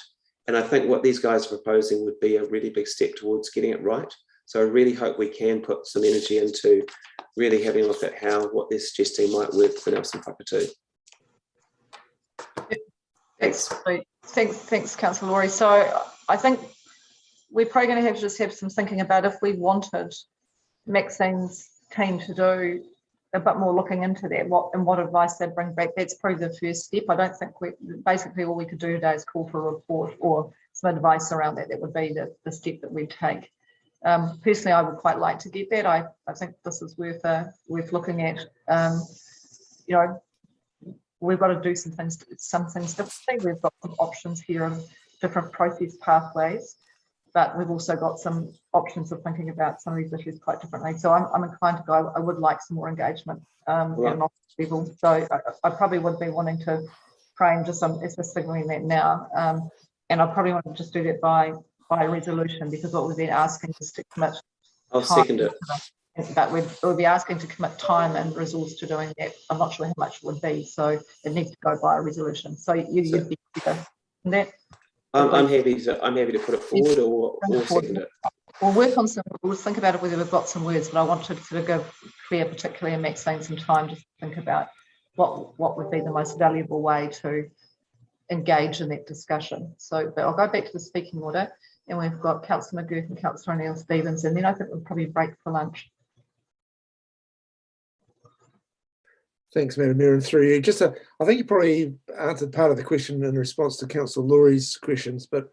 And I think what these guys are proposing would be a really big step towards getting it right. So I really hope we can put some energy into really having a look at how what they're suggesting might work for Nelson Whakatū. Thanks, Councillor Laurie. So I think we're probably going to have to just have some thinking about if we wanted Maxine's team to do a bit more looking into that, what advice they'd bring back. That's probably the first step. I don't think basically all we could do today is call for a report or some advice around that. That would be the step that we'd take. Personally, I would quite like to get that. I think this is worth looking at. You know, we've got to do some things differently. We've got some options here of different process pathways, but we've also got some options of thinking about some of these issues quite differently. So I'm inclined to go. I would like some more engagement at an office level. So I probably would be wanting to frame just as we're signaling that now, and I probably want to just do that by resolution, because what we've been asking is to commit. I'll second it. But we'll be asking to commit time and resource to doing that. I'm not sure how much it would be, so it needs to go by a resolution. So you'd be clear on that. I'm happy to put it forward or second it. We'll work on some. We'll think about it whether we've got some words, but I want to sort of Claire particularly and Maxine some time to think about what would be the most valuable way to engage in that discussion. So, but I'll go back to the speaking order, and we've got Councillor McGurk and Councillor O'Neill-Stevens, and then I think we'll probably break for lunch. Thanks, Madam Mayor, and through you. I think you probably answered part of the question in response to Councillor Laurie's questions, but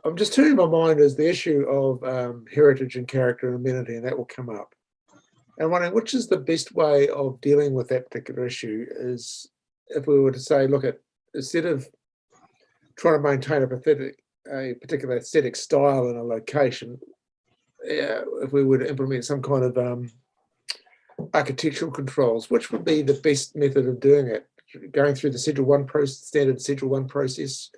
I'm just turning my mind as the issue of heritage and character and amenity, and that will come up. And wondering which is the best way of dealing with that particular issue is if we were to say, look, instead of trying to maintain a particular aesthetic style in a location, if we were to implement some kind of architectural controls, which would be the best method of doing it? Going through the Schedule 1 process, standard Schedule 1 process,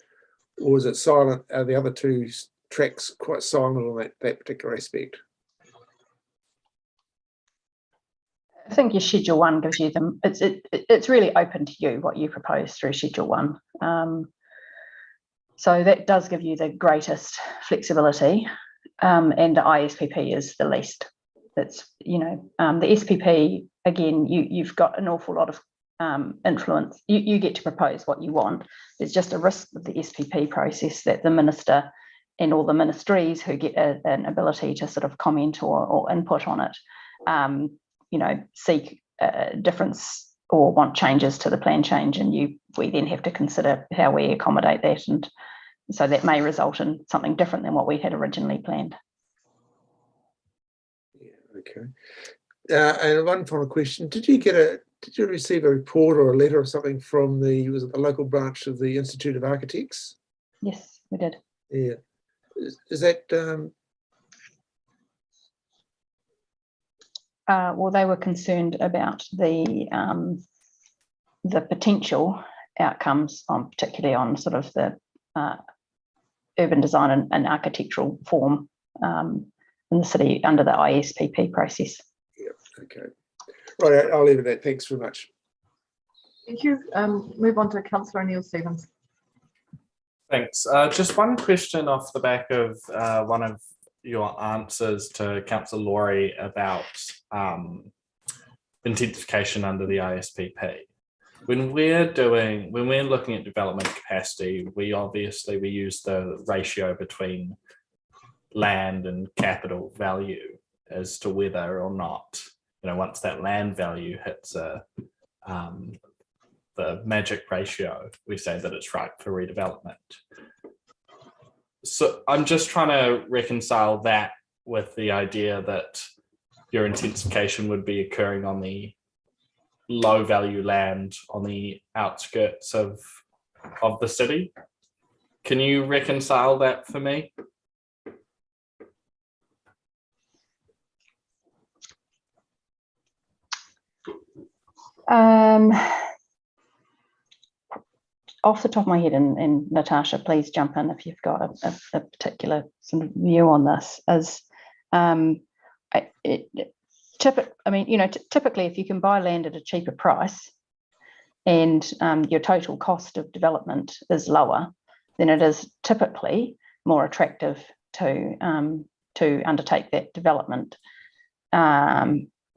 or is it silent? Are the other two tracks quite silent on that particular aspect? I think your Schedule 1 gives you them. It's really open to you what you propose through Schedule 1. So that does give you the greatest flexibility, and the ISPP is the least. That's, you know, the SPP, again, you've got an awful lot of influence. You get to propose what you want. There's just a risk with the SPP process that the minister and all the ministries who get an ability to sort of comment or input on it, you know, seek a difference or want changes to the plan change, and we then have to consider how we accommodate that, and so that may result in something different than what we had originally planned. Yeah, okay. And one final question: Did you receive a report or a letter or something from the local branch of the Institute of Architects? Yes, we did. Yeah, is that? Well, they were concerned about the potential outcomes, particularly on sort of the urban design and architectural form in the city under the ISPP process. Yeah, okay. Right, I'll leave it at that. Thanks very much. Thank you. Move on to Councillor O'Neill-Stevens. Thanks. Just one question off the back of one of your answers to Councillor Laurie about intensification under the ISPP. When we're looking at development capacity, we use the ratio between land and capital value as to whether or not, you know, once that land value hits the magic ratio, we say that it's right for redevelopment. So I'm just trying to reconcile that with the idea that your intensification would be occurring on the low value land on the outskirts of the city. Can you reconcile that for me? Off the top of my head, and Natasha, please jump in if you've got a particular sort of view on this. Typically, if you can buy land at a cheaper price and your total cost of development is lower, then it is typically more attractive to undertake that development.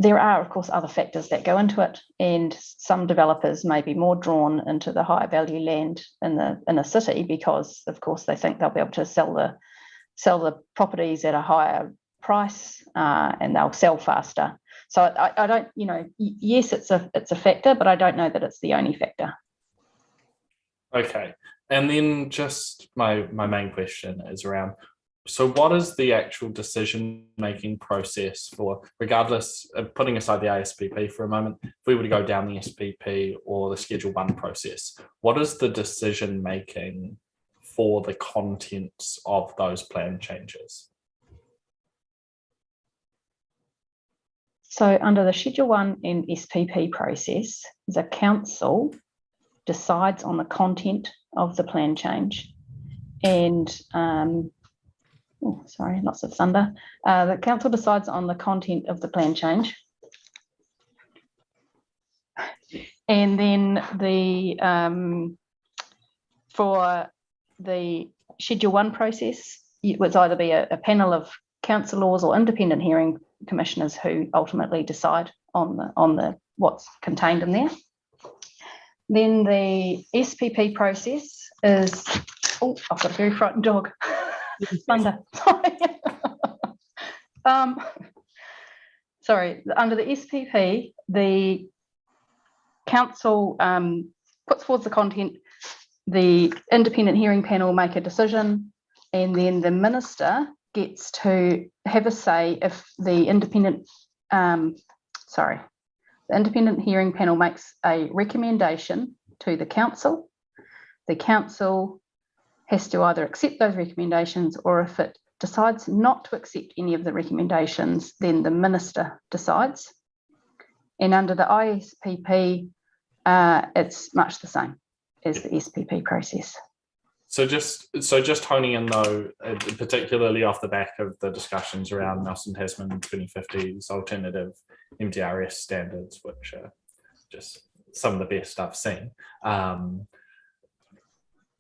There are, of course, other factors that go into it, and some developers may be more drawn into the higher value land in a city because, of course, they think they'll be able to sell the properties at a higher price and they'll sell faster. So I don't, you know, yes, it's a factor, but I don't know that it's the only factor. Okay, and then just my main question is around, so what is the actual decision-making process for, regardless of putting aside the ISPP for a moment, if we were to go down the SPP or the Schedule 1 process, what is the decision-making for the contents of those plan changes? So under the Schedule 1 and SPP process, the council decides on the content of the plan change, and lots of thunder. The council decides on the content of the plan change, and then for the Schedule 1 process, it would either be a panel of councillors or independent hearing commissioners who ultimately decide on the what's contained in there. Then the SPP process is, oh, I've got a very frightened dog. Thunder. Sorry, under the SPP, the council puts forward the content, the independent hearing panel make a decision, and then the minister gets to have a say if the independent hearing panel makes a recommendation to the council. The council has to either accept those recommendations, or if it decides not to accept any of the recommendations, then the minister decides. And under the ISPP, it's much the same as the SPP process. So just honing in though, particularly off the back of the discussions around Nelson Tasman 2050's alternative MTRS standards, which are just some of the best I've seen.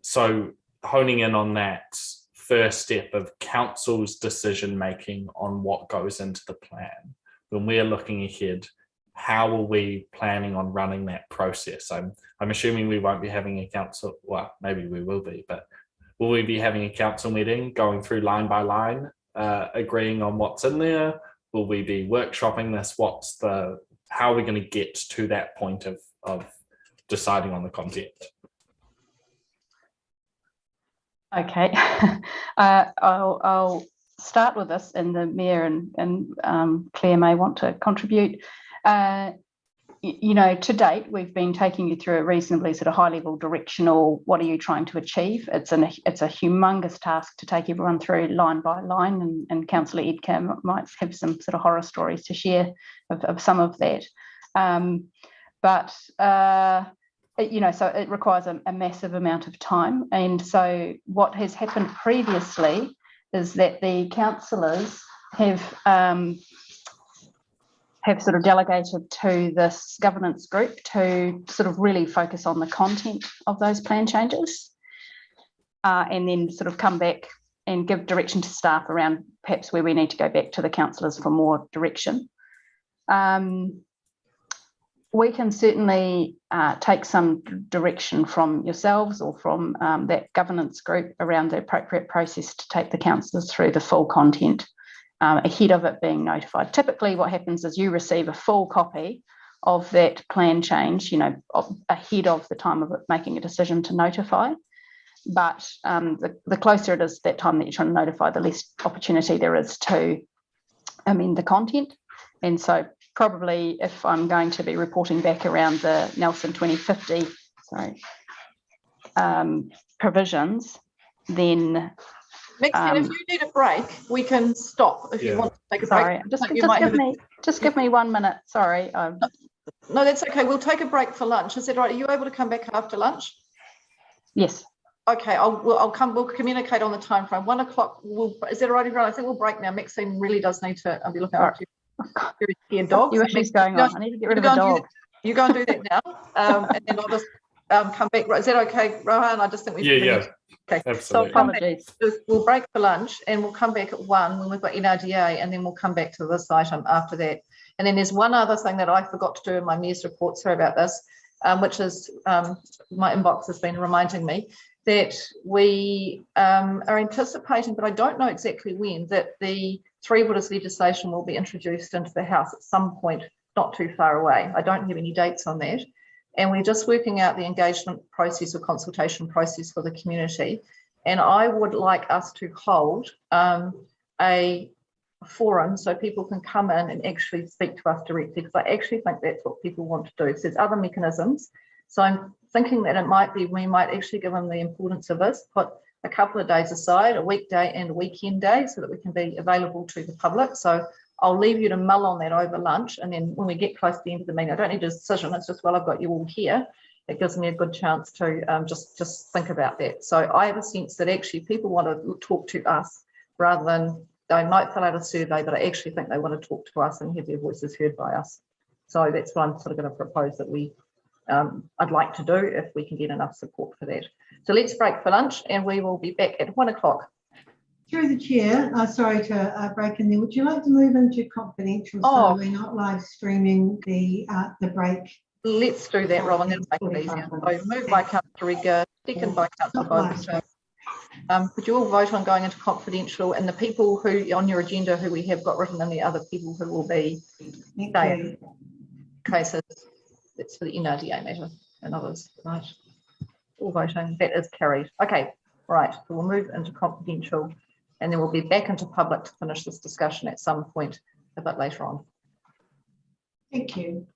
So honing in on that first step of council's decision making on what goes into the plan, when we're looking ahead, how are we planning on running that process? I'm assuming we won't be having a council, well, maybe we will be, but will we be having a council meeting going through line by line, agreeing on what's in there? Will we be workshopping this? How are we going to get to that point of deciding on the content? Okay, I'll start with this, and the Mayor and Claire may want to contribute. You know, to date, we've been taking you through a reasonably sort of high-level directional, what are you trying to achieve? It's a humongous task to take everyone through line by line, and Councillor Edgar might have some sort of horror stories to share of some of that. You know, so it requires a massive amount of time. And so what has happened previously is that the councillors have sort of delegated to this governance group to sort of really focus on the content of those plan changes, and then sort of come back and give direction to staff around perhaps where we need to go back to the councillors for more direction. We can certainly take some direction from yourselves or from that governance group around the appropriate process to take the councillors through the full content ahead of it being notified. Typically what happens is you receive a full copy of that plan change, you know, ahead of the time of it making a decision to notify. But the closer it is that time that you're trying to notify, the less opportunity there is to amend the content. And so probably if I'm going to be reporting back around the Nelson 2050 provisions, then Maxine, if you need a break, we can stop if you want to take a break. Sorry, just give me 1 minute. Sorry. No, that's okay. We'll take a break for lunch. Is that right? Are you able to come back after lunch? Yes. Okay, I'll come. We'll communicate on the time frame. 1 o'clock. Is that all right, everyone? I think we'll break now. Maxine really does need to be looking after very scared dogs. Your issues going on. I need to get rid of a dog. You go and do that now, and then I'll just come back. Is that okay, Rohan? I just think we. Okay, absolutely. So we'll break for lunch and we'll come back at 1 when we've got NRDA, and then we'll come back to this item after that. And then there's one other thing that I forgot to do in my Mayor's report, sorry about this, which is my inbox has been reminding me that we are anticipating, but I don't know exactly when, that the Three Waters legislation will be introduced into the House at some point not too far away. I don't have any dates on that. And we're just working out the engagement process or consultation process for the community. And I would like us to hold a forum so people can come in and actually speak to us directly, because I actually think that's what people want to do. So there's other mechanisms. So I'm thinking that it might be, we might actually give them the importance of this, put a couple of days aside, a weekday and a weekend day, so that we can be available to the public. So I'll leave you to mull on that over lunch, and then when we get close to the end of the meeting, I don't need a decision, it's just, well, I've got you all here. It gives me a good chance to just think about that. So I have a sense that actually people want to talk to us rather than, they might fill out a survey, but I actually think they want to talk to us and have their voices heard by us. So that's what I'm sort of going to propose that we, I'd like to do if we can get enough support for that. So let's break for lunch and we will be back at 1 o'clock. Through the chair, sorry to break in there. Would you like to move into confidential so we're not live streaming the break? Let's do that, Robin. That'll make it easier. So moved by Councillor Rieger, second by Councillor Bogle. Could you all vote on going into confidential, and the people who on your agenda who we have got written and the other people who will be staying? Okay, so that's for the NRDA matter and others, right? All voting, that is carried. Okay, right, so we'll move into confidential and then we'll be back into public to finish this discussion at some point a bit later on. Thank you.